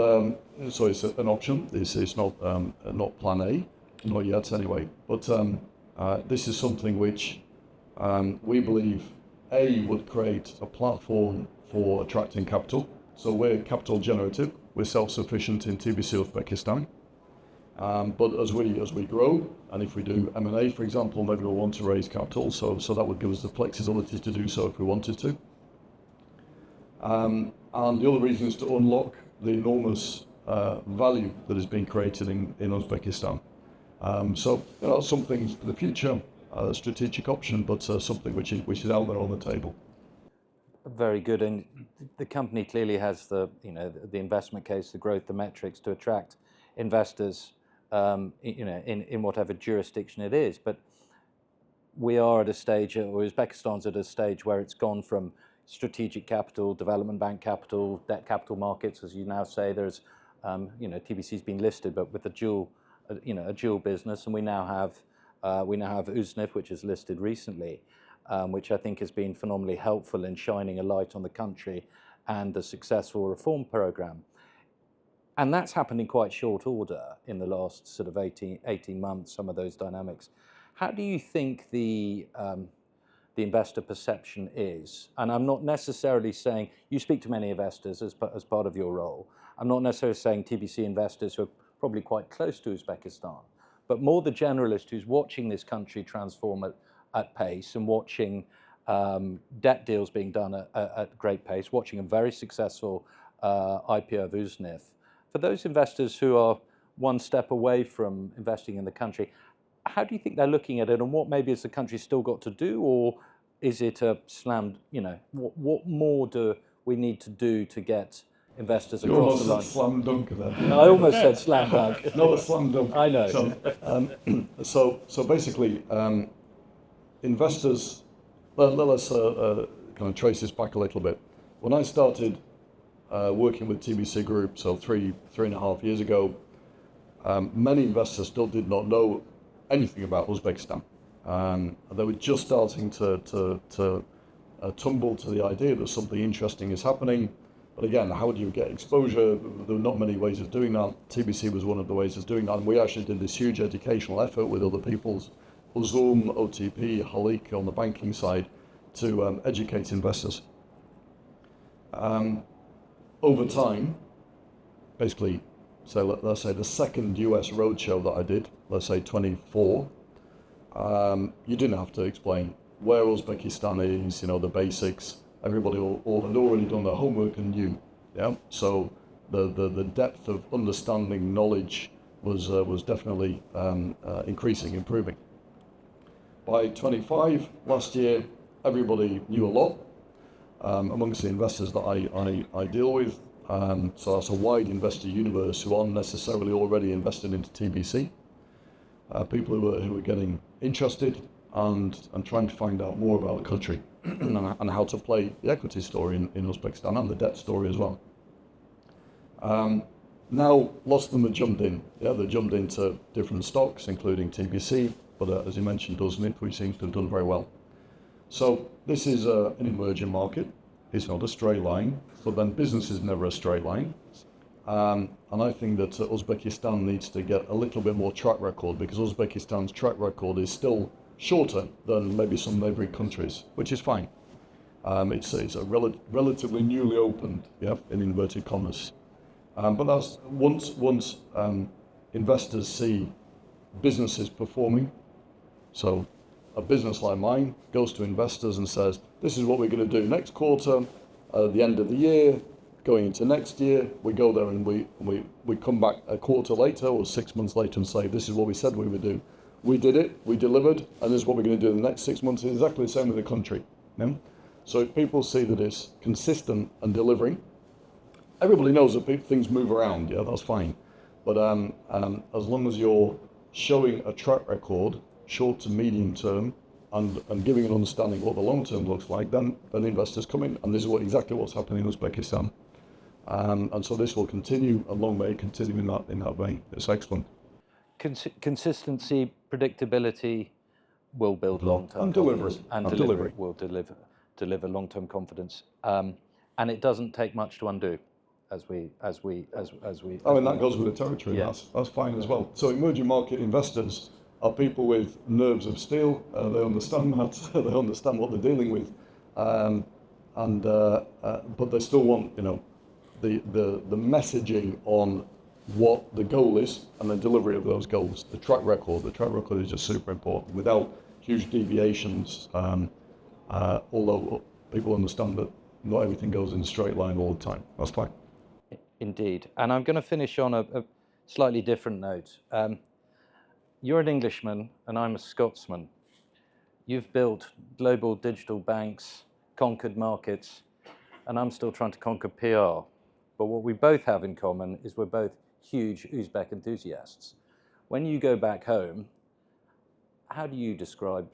so it's an option. This is not plan A, not yet anyway. But this is something which we believe would create a platform for attracting capital. So we're capital generative. We're self-sufficient in TBC Uzbekistan. But as we grow, and if we do M&A, for example, maybe we'll want to raise capital. So that would give us the flexibility to do so if we wanted to. And the other reason is to unlock the enormous value that is being created in Uzbekistan. So something for the future, a strategic option, but something which is out there on the table. Very good, and the company clearly has the investment case, the growth, the metrics to attract investors, in whatever jurisdiction it is. But we are at a stage, or Uzbekistan's at a stage where it's gone from strategic capital, development bank capital, debt capital markets, as you now say. There's, TBC's been listed, but with a dual business, and we now have Uznif, which is listed recently, which I think has been phenomenally helpful in shining a light on the country and the successful reform program. And that's happened in quite short order in the last sort of 18 months, some of those dynamics. How do you think the investor perception is? And I'm not necessarily saying, you speak to many investors as part of your role. I'm not necessarily saying TBC investors who are probably quite close to Uzbekistan, but more the generalist who's watching this country transform at pace and watching debt deals being done at great pace, watching a very successful IPO of Uznif. For those investors who are one step away from investing in the country, how do you think they're looking at it, and what maybe has the country still got to do, or is it a slam, what more do we need to do to get investors across the line? You almost said slam dunk there. I almost said slam dunk. Not a slam dunk. I know. So basically, investors, let us kind of trace this back a little bit. When I started working with TBC Group, so three and a half years ago, many investors still did not know anything about Uzbekistan. They were just starting to tumble to the idea that something interesting is happening. But again, how do you get exposure? There were not many ways of doing that. TBC was one of the ways of doing that, and we actually did this huge educational effort with other people's Zoom, OTP, Halik on the banking side to educate investors. Over time, basically, so let's say the second US roadshow that I did, let's say 24, you didn't have to explain where Uzbekistan is, the basics. Everybody all had already done their homework and knew. Yeah. So the depth of understanding, knowledge was definitely increasing, improving. By 25 last year, everybody knew a lot amongst the investors that I deal with. So that's a wide investor universe who aren't necessarily already invested into TBC. People who are getting interested and trying to find out more about the country and how to play the equity story in Uzbekistan and the debt story as well. Now, lots of them have jumped in. Yeah, they jumped into different stocks, including TBC, but as you mentioned, Uzmit, which seems to have done very well. So this is an emerging market. It's not a straight line, but then business is never a straight line. And I think that Uzbekistan needs to get a little bit more track record, because Uzbekistan's track record is still shorter than maybe some neighboring countries, which is fine. It's a relatively newly opened, yeah, in inverted commas. But that's once investors see businesses performing. So a business like mine goes to investors and says, this is what we're going to do next quarter, at the end of the year, going into next year. We go there and we come back a quarter later or 6 months later and say, this is what we said we would do. We did it, we delivered, and this is what we're going to do in the next 6 months. It's exactly the same with the country. Yeah? So if people see that it's consistent and delivering, everybody knows that things move around, yeah, that's fine. But as long as you're showing a track record, short to medium term, and giving an understanding of what the long term looks like, then investors come in, and this is exactly what's happening in Uzbekistan. And so this will continue, and long may it continue in that vein. It's excellent. Consistency, predictability will build long-term and delivery, and delivery will deliver long-term confidence, and it doesn't take much to undo, as we. And that goes with the territory. Yeah. That's fine as well. So emerging market investors are people with nerves of steel. They understand that. They understand what they're dealing with, but they still want the messaging on what the goal is and the delivery of those goals. The track record is just super important. Without huge deviations, although people understand that not everything goes in a straight line all the time. That's fine. Indeed. And I'm going to finish on a slightly different note. You're an Englishman and I'm a Scotsman. You've built global digital banks, conquered markets, and I'm still trying to conquer PR. But what we both have in common is we're both huge Uzbek enthusiasts. When you go back home, how do you describe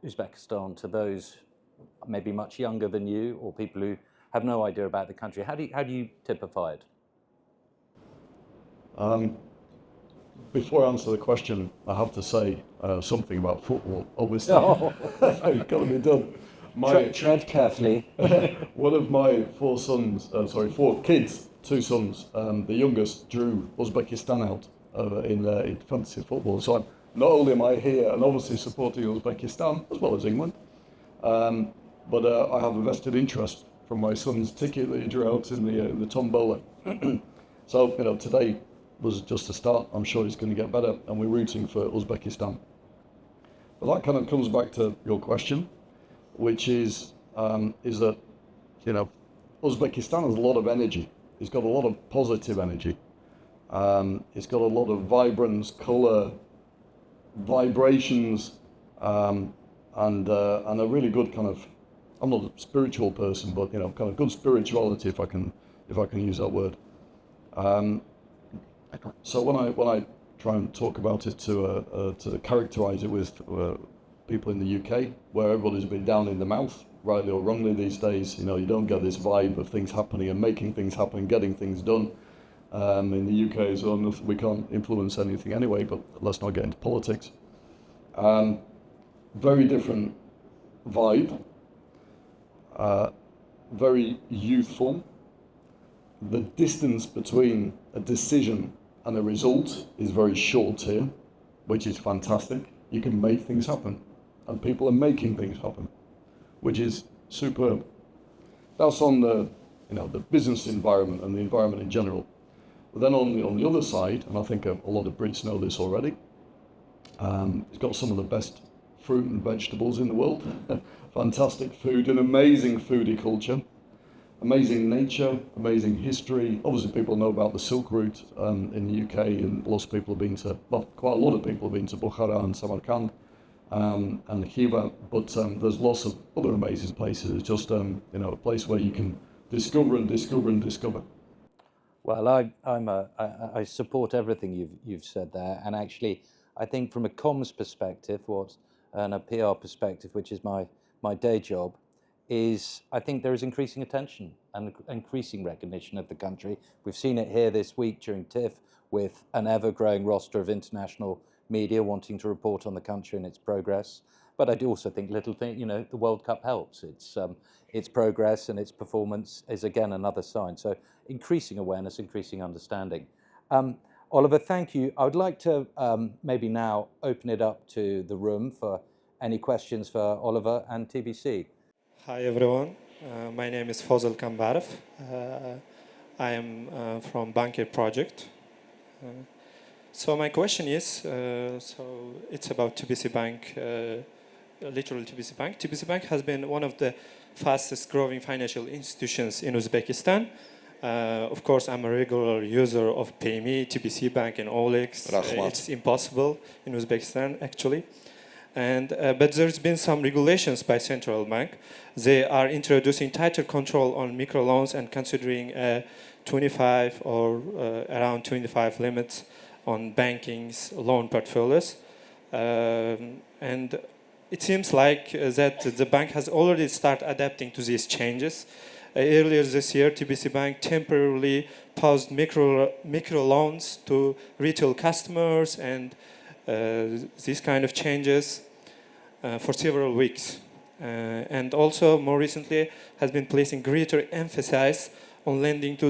Uzbekistan to those maybe much younger than you, or people who have no idea about the country? How do you typify it? Before I answer the question, I have to say something about football, obviously. Oh. It's got to be done. Tread carefully. One of my four kids, two sons, the youngest drew Uzbekistan out in fantasy football. So not only am I here and obviously supporting Uzbekistan, as well as England, but I have a vested interest from my son's ticket that he drew out in the tombola. So, today was just a start. I'm sure it's going to get better, and we're rooting for Uzbekistan. But that kind of comes back to your question, which is that, Uzbekistan has a lot of energy. It's got a lot of positive energy. It's got a lot of vibrance, colour, vibrations, and a really good kind of, I'm not a spiritual person, but kind of good spirituality, if I can use that word. So when I try and talk about it to characterise it with people in the UK, where everybody's been down in the mouth, rightly or wrongly these days, you don't get this vibe of things happening and making things happen, getting things done. In the UK as well, we can't influence anything anyway, but let's not get into politics. very different vibe, very youthful. The distance between a decision and a result is very short here, which is fantastic. You can make things happen, and people are making things happen, which is superb. That's on the business environment and the environment in general. But then on the other side, and I think a lot of Brits know this already, it's got some of the best fruit and vegetables in the world. Fantastic food, an amazing foodie culture, amazing nature, amazing history. Obviously people know about the Silk Route in the UK, and lots of people have been to, well, quite a lot of people have been to Bukhara and Samarkand and Khiva, but there's lots of other amazing places. It's just a place where you can discover and discover and discover. Well, I support everything you've said there, and actually, I think from a comms perspective, and a PR perspective, which is my day job, is I think there is increasing attention and increasing recognition of the country. We've seen it here this week during TIFF with an ever-growing roster of international media wanting to report on the country and its progress. But I do also think the World Cup helps. Its progress and its performance is again another sign. So increasing awareness, increasing understanding. Oliver, thank you. I would like to maybe now open it up to the room for any questions for Oliver and TBC. Hi everyone, my name is Fozil Kambarov. I am from Banker Project. So my question is, so it's about TBC Bank, literally TBC Bank. TBC Bank has been one of the fastest growing financial institutions in Uzbekistan. Of course, I'm a regular user of PayMe, TBC Bank and OLX. It's impossible in Uzbekistan actually. But there's been some regulations by central bank. They are introducing tighter control on microloans and considering 25 or around 25 limits on banking's loan portfolios. And it seems like that the bank has already started adapting to these changes. Earlier this year, TBC Bank temporarily paused microloans to retail customers and these kind of changes for several weeks. And also, more recently, has been placing greater emphasis on lending to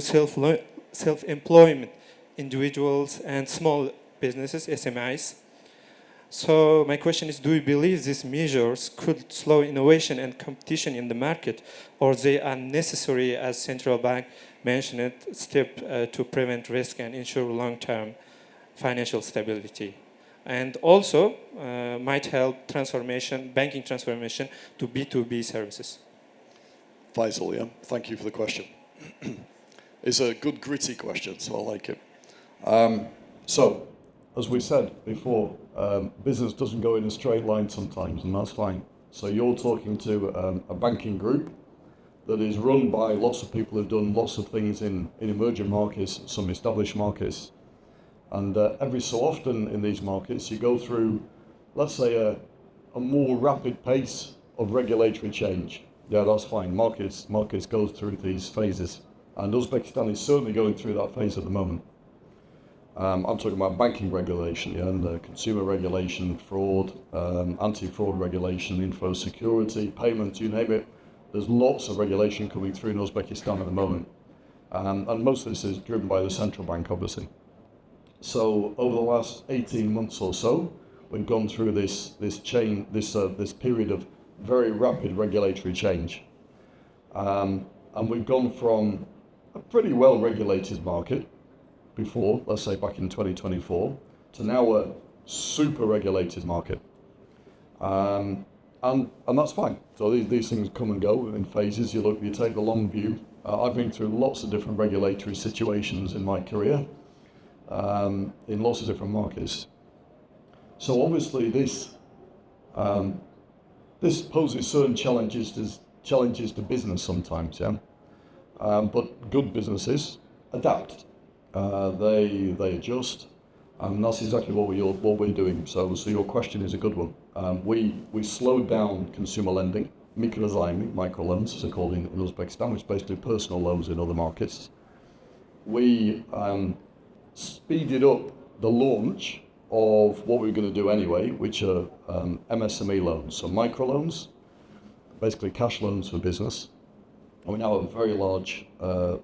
self-employment individuals and small businesses, SMEs. So my question is, do you believe these measures could slow innovation and competition in the market, or they are necessary, as central bank mentioned, step to prevent risk and ensure long-term financial stability? And also might help banking transformation to B2B services. Faisal, yeah, thank you for the question. It's a good gritty question, so I like it. So, as we said before, business doesn't go in a straight line sometimes, and that's fine. So you're talking to a banking group that is run by lots of people who've done lots of things in emerging markets, some established markets. And every so often in these markets, you go through, let's say, a more rapid pace of regulatory change. Yeah, that's fine. Markets go through these phases. And Uzbekistan is certainly going through that phase at the moment. I'm talking about banking regulation, yeah, and consumer regulation, fraud, anti-fraud regulation, info security, payments, you name it. There's lots of regulation coming through in Uzbekistan at the moment. And most of this is driven by the central bank, obviously. So over the last 18 months or so, we've gone through this period of very rapid regulatory change. And we've gone from a pretty well-regulated market before, let's say back in 2024, to now a super regulated market. And that's fine. So these things come and go in phases. You take the long view. I've been through lots of different regulatory situations in my career, in lots of different markets. So obviously this poses certain challenges to business sometimes, yeah. But good businesses adapt. They adjust, and that's exactly what we're doing. So your question is a good one. We slowed down consumer lending, microloans, as they're called in Uzbekistan, which is basically personal loans in other markets. We speeded up the launch of what we're going to do anyway, which are MSME loans, so microloans, basically cash loans for business. And we now have a very large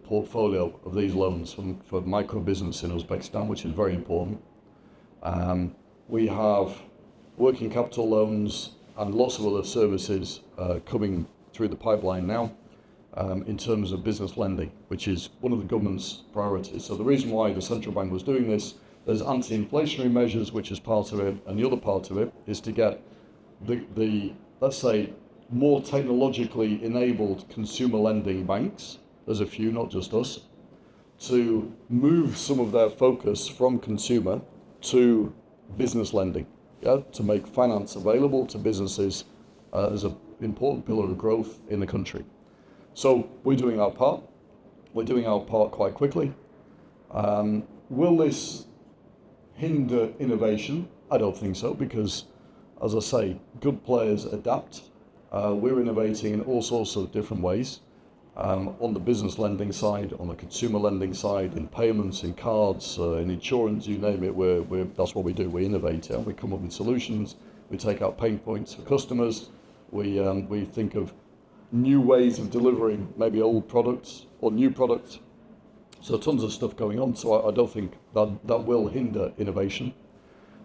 portfolio of these loans for micro business in Uzbekistan, which is very important. We have working capital loans and lots of other services coming through the pipeline now in terms of business lending, which is one of the government's priorities. So the reason why the central bank was doing this, there's anti-inflationary measures, which is part of it, and the other part of it is to get the let's say, more technologically enabled consumer lending banks, there's a few, not just us, to move some of their focus from consumer to business lending, to make finance available to businesses as an important pillar of growth in the country. So we're doing our part. We're doing our part quite quickly. Will this hinder innovation? I don't think so, because, as I say, good players adapt. We're innovating in all sorts of different ways, on the business lending side, on the consumer lending side, in payments, in cards, in insurance, you name it. That's what we do. We innovate. We come up with solutions. We take out pain points for customers. We think of new ways of delivering maybe old products or new products. So tons of stuff going on. So I don't think that will hinder innovation.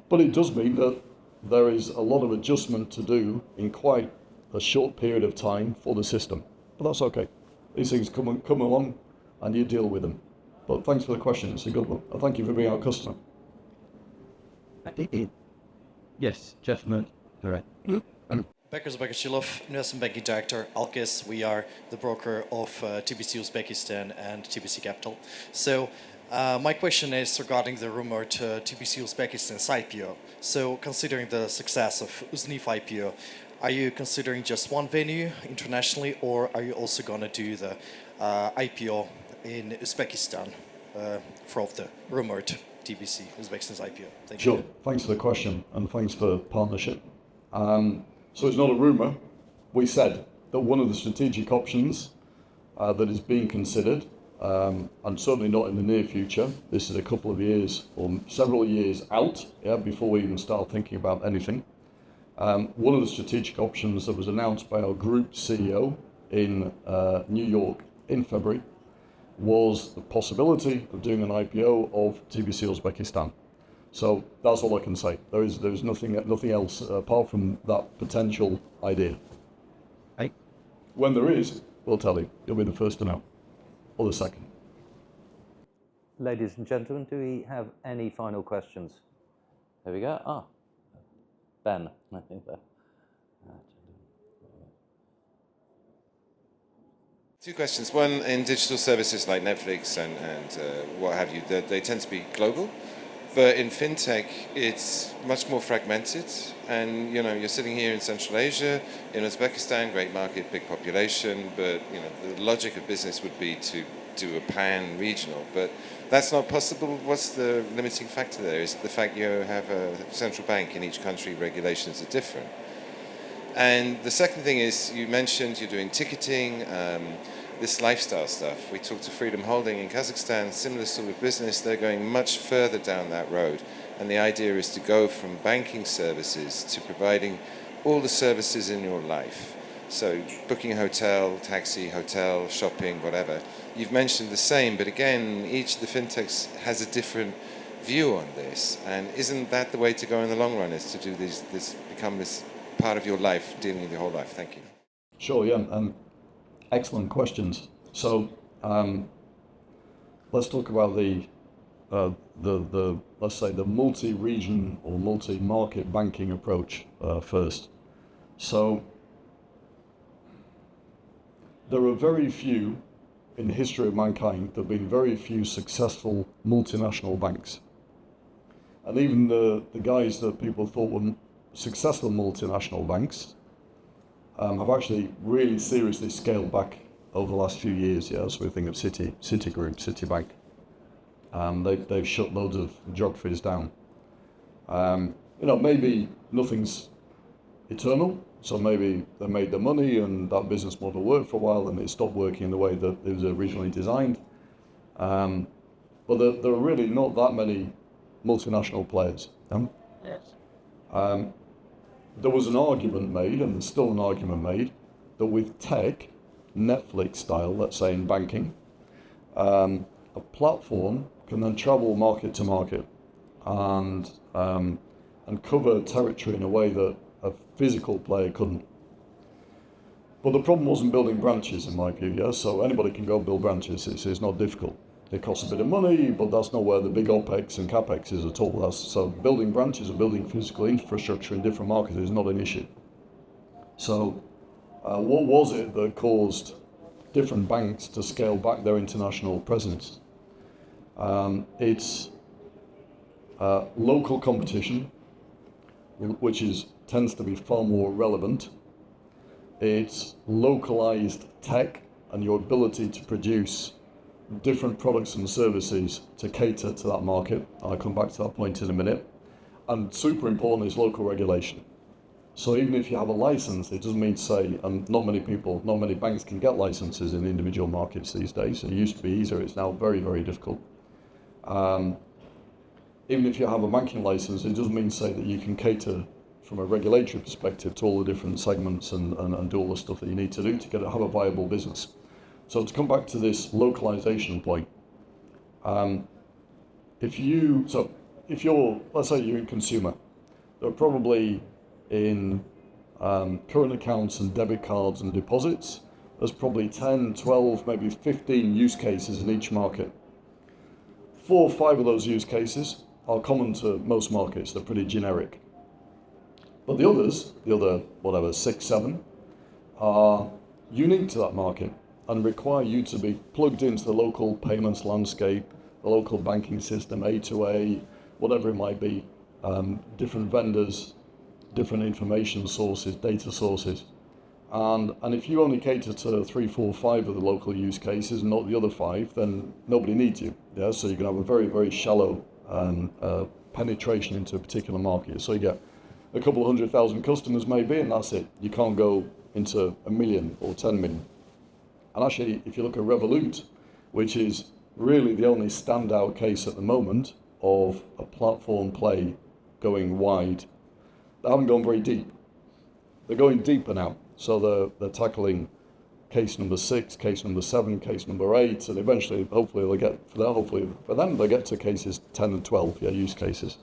But it does mean that there is a lot of adjustment to do in quite a short period of time for the system. But that's okay. These things come along and you deal with them. But thanks for the question. It's a good one. Thank you for being our customer. Yes, gentlemen. All right. Bekir Bekirchilov, Investment Banking Director, Alkis. We are the broker of TBC Uzbekistan and TBC Capital. So my question is regarding the rumored TBC Uzbekistan's IPO. So considering the success of Uznif IPO, are you considering just one venue internationally, or are you also going to do the IPO in Uzbekistan for the rumored TBC Uzbekistan's IPO? Thank you. Sure. Thanks for the question, and thanks for partnership. So it's not a rumour. We said that one of the strategic options that is being considered, and certainly not in the near future, this is a couple of years or several years out, before we even start thinking about anything. One of the strategic options that was announced by our group CEO in New York in February was the possibility of doing an IPO of TBC Uzbekistan. So that's all I can say. There is nothing else apart from that potential idea. Hey. When there is, we'll tell you. You'll be the first to know, or the second. Ladies and gentlemen, do we have any final questions? There we go. Ben, I think that. Two questions. One, in digital services like Netflix and what have you, they tend to be global. But in fintech, it's much more fragmented. And, you're sitting here in Central Asia, in Uzbekistan, great market, big population. But, the logic of business would be to do a pan-regional. But that's not possible. What's the limiting factor there? Is it the fact you have a central bank in each country, regulations are different? And the second thing is, you mentioned you're doing ticketing, this lifestyle stuff. We talked to Freedom Holding in Kazakhstan, similar sort of business. They're going much further down that road. And the idea is to go from banking services to providing all the services in your life. So booking a hotel, taxi, hotel, shopping, whatever. You've mentioned the same, but again, each of the fintechs has a different view on this. And isn't that the way to go in the long run, is to do become this part of your life, dealing with your whole life? Thank you. Sure, yeah. Excellent questions. So let's talk about the let's say the multi-region or multi-market banking approach first. So there are very few in the history of mankind. There have been very few successful multinational banks, and even the guys that people thought were successful multinational banks have actually really seriously scaled back over the last few years. So we think of Citi Group, Citibank. They've shut loads of geographies down. Maybe nothing's eternal, so maybe they made the money and that business model worked for a while and it stopped working in the way that it was originally designed. But there are really not that many multinational players. Yes. There was an argument made, and there's still an argument made, that with tech, Netflix style, let's say in banking, a platform can then travel market to market and cover territory in a way that a physical player couldn't. But the problem wasn't building branches, in my view, yeah? So anybody can go build branches, it's not difficult. It costs a bit of money, but that's not where the big OPEX and CAPEX is at all. So building branches or building physical infrastructure in different markets is not an issue. So what was it that caused different banks to scale back their international presence? It's local competition, which tends to be far more relevant. It's localized tech and your ability to produce different products and services to cater to that market. I'll come back to that point in a minute. And super important is local regulation. So even if you have a license, it doesn't mean to say, and not many banks can get licenses in individual markets these days. It used to be easier, it's now very, very difficult. Even if you have a banking license, it doesn't mean to say that you can cater from a regulatory perspective to all the different segments and do all the stuff that you need to do to have a viable business. So to come back to this localization point, if you're, let's say you're in consumer, there are probably in current accounts and debit cards and deposits, there's probably 10, 12, maybe 15 use cases in each market. 4 or 5 of those use cases are common to most markets, they're pretty generic. But the other 6, 7, are unique to that market and require you to be plugged into the local payments landscape, the local banking system, A2A, whatever it might be, different vendors, different information sources, data sources. And if you only cater to 3, 4, 5 of the local use cases and not the other 5, then nobody needs you. Yeah? So you can have a very, very shallow penetration into a particular market. So you get a couple of 100,000 customers maybe, and that's it. You can't go into 1 million or 10 million. And actually, if you look at Revolut, which is really the only standout case at the moment of a platform play going wide, they haven't gone very deep. They're going deeper now. So they're tackling case number 6, case number 7, case number 8, and eventually, hopefully for them, they'll get to cases 10 and 12, use cases.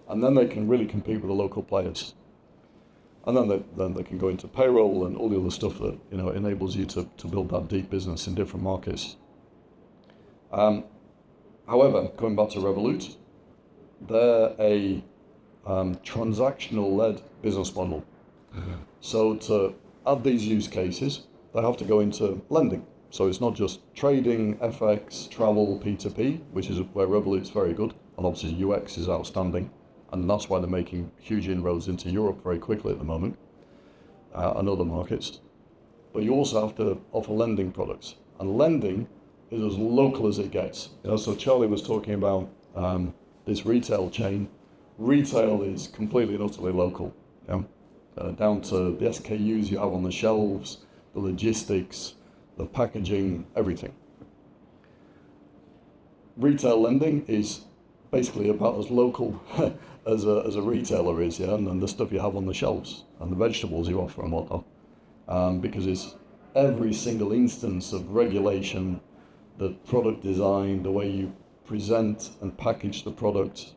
And then they can really compete with the local players. And then they can go into payroll and all the other stuff that enables you to build that deep business in different markets. However, going back to Revolut, they're a transactional-led business model. So to add these use cases, they have to go into lending. So it's not just trading, FX, travel, P2P, which is where Revolut's very good, and obviously UX is outstanding. And that's why they're making huge inroads into Europe very quickly at the moment, and other markets. But you also have to offer lending products. And lending is as local as it gets. So Charlie was talking about this retail chain. Retail is completely and utterly local, down to the SKUs you have on the shelves, the logistics, the packaging, everything. Retail lending is basically about as local as a retailer is, and the stuff you have on the shelves and the vegetables you offer and whatnot, because it's every single instance of regulation, the product design, the way you present and package the product,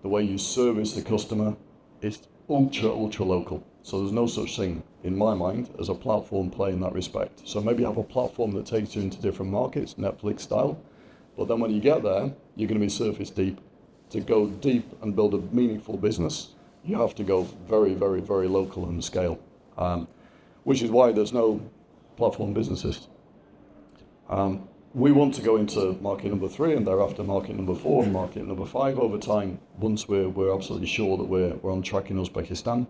the way you service the customer, it's ultra local. So there's no such thing, in my mind, as a platform play in that respect. So maybe have a platform that takes you into different markets, Netflix style, but then when you get there, you're going to be surface deep. To go deep and build a meaningful business, you have to go very, very, very local and scale, which is why there's no platform businesses. We want to go into market number 3 and thereafter market number 4 and market number 5 over time, once we're absolutely sure that we're on track in Uzbekistan,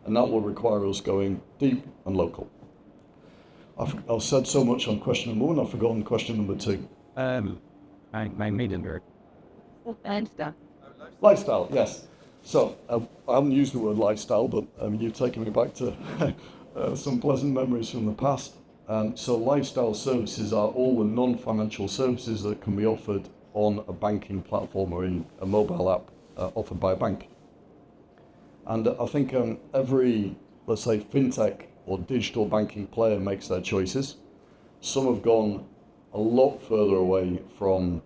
and that will require us going deep and local. I've said so much on question number 1, I've forgotten question number 2. My maiden Lifestyle, yes. So I haven't used the word lifestyle, but you've taken me back to some pleasant memories from the past. So lifestyle services are all the non-financial services that can be offered on a banking platform or in a mobile app offered by a bank. And I think every, let's say, fintech or digital banking player makes their choices. Some have gone a lot further away from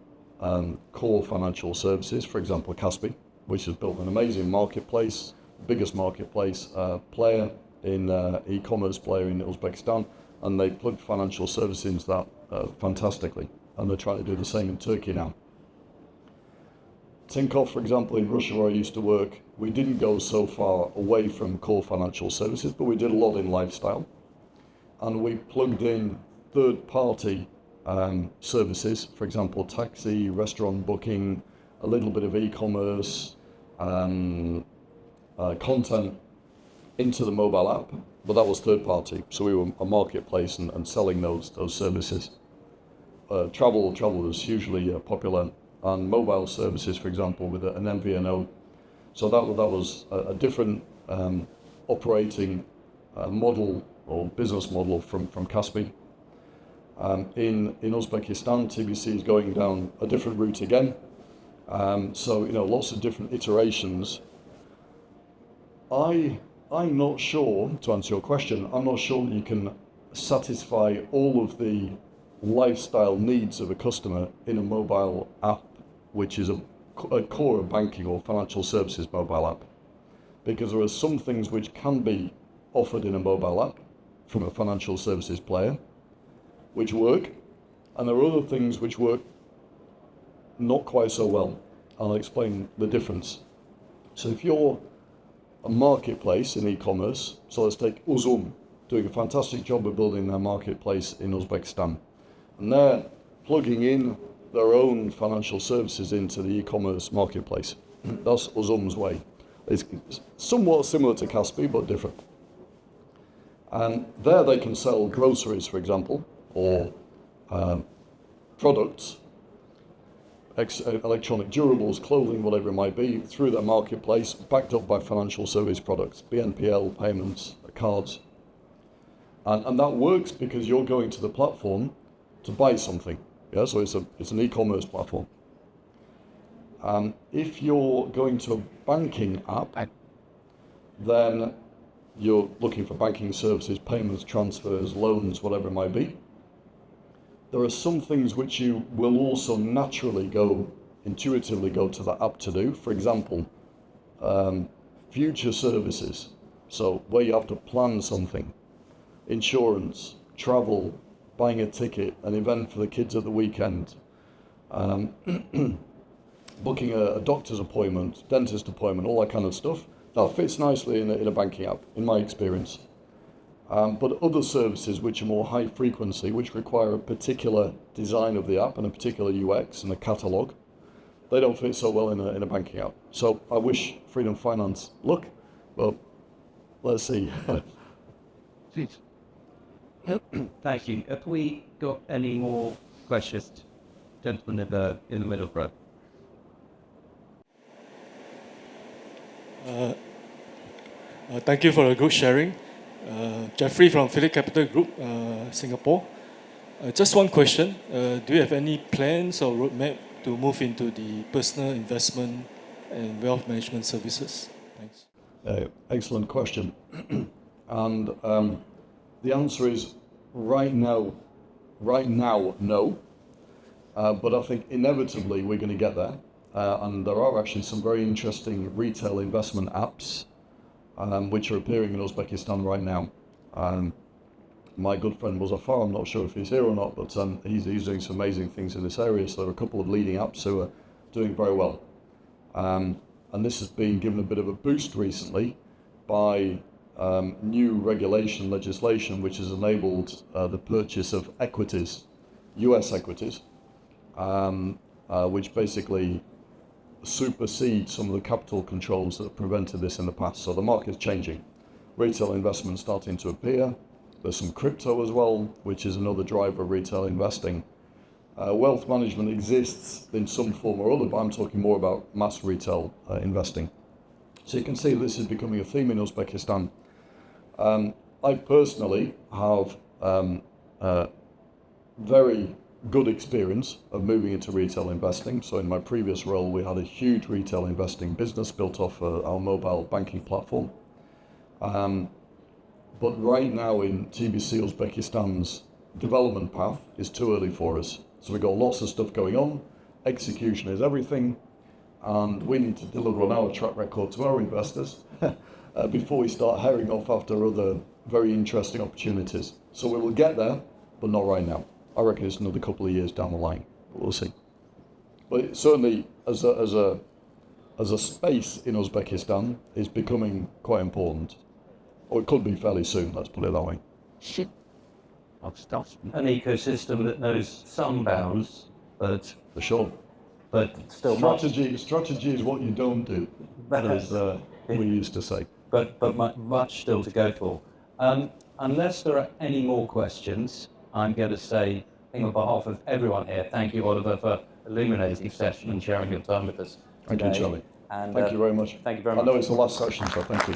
core financial services, for example, Kaspi, which has built an amazing marketplace, biggest marketplace player in e-commerce player in Uzbekistan, and they plugged financial services into that fantastically, and they're trying to do the same in Turkey now. Tinkoff, for example, in Russia where I used to work, we didn't go so far away from core financial services, but we did a lot in lifestyle, and we plugged in third-party services, for example, taxi, restaurant booking, a little bit of e-commerce, content into the mobile app, but that was third party. So we were a marketplace and selling those services. Travel was hugely popular, and mobile services, for example, with an MVNO. So that was a different operating model or business model from Kaspi. In Uzbekistan, TBC is going down a different route again. So lots of different iterations. I'm not sure, to answer your question, I'm not sure you can satisfy all of the lifestyle needs of a customer in a mobile app, which is a core of banking or financial services mobile app. Because there are some things which can be offered in a mobile app from a financial services player, which work, and there are other things which work not quite so well. I'll explain the difference. So if you're a marketplace in e-commerce, so let's take Uzum, doing a fantastic job of building their marketplace in Uzbekistan. And they're plugging in their own financial services into the e-commerce marketplace. That's Uzum's way. It's somewhat similar to Kaspi, but different. And there they can sell groceries, for example, or products, electronic durables, clothing, whatever it might be, through their marketplace, backed up by financial service products, BNPL, payments, cards. And that works because you're going to the platform to buy something. Yeah, so it's an e-commerce platform. If you're going to a banking app, then you're looking for banking services, payments, transfers, loans, whatever it might be. There are some things which you will also naturally intuitively go to the app to do. For example, future services. So where you have to plan something, insurance, travel, buying a ticket, an event for the kids at the weekend, booking a doctor's appointment, dentist appointment, all that kind of stuff. That fits nicely in a banking app, in my experience. But other services which are more high frequency, which require a particular design of the app and a particular UX and a catalog, they don't fit so well in a banking app. So I wish Freedom Finance luck, but let's see. Thank you. Have we got any more questions? Gentleman in the middle row. Thank you for a good sharing. Jeffrey from Phillip Capital Group, Singapore. Just one question. Do you have any plans or roadmap to move into the personal investment and wealth management services? Thanks. Excellent question. And the answer is right now, no. But I think inevitably we're going to get there. And there are actually some very interesting retail investment apps which are appearing in Uzbekistan right now. My good friend Muzaffar, I'm not sure if he's here or not, but he's doing some amazing things in this area. So there are a couple of leading apps who are doing very well. And this has been given a bit of a boost recently by new regulation legislation which has enabled the purchase of equities, US equities, which basically supersede some of the capital controls that have prevented this in the past. So the market's changing. Retail investment starting to appear. There's some crypto as well, which is another driver of retail investing. Wealth management exists in some form or other, but I'm talking more about mass retail investing. So you can see this is becoming a theme in Uzbekistan. I personally have very good experience of moving into retail investing. So in my previous role, we had a huge retail investing business built off our mobile banking platform. But right now in TBC Uzbekistan's development path is too early for us. So we've got lots of stuff going on. Execution is everything. And we need to deliver on our track record to our investors before we start herring off after other very interesting opportunities. So we will get there, but not right now. I reckon it's another couple of years down the line, but we'll see. But certainly, as a space in Uzbekistan, is becoming quite important. Or it could be fairly soon, let's put it that way. An ecosystem that knows some bounds, but For sure. but still Strategy is what you don't do, as we used to say. but much still to go for. Unless there are any more questions, I'm going to say, on behalf of everyone here, thank you, Oliver, for illuminating the session and sharing your time with us Thank today. you, Charlie. And, Thank you very much. Thank you very I much. know it's the last session, so thank you.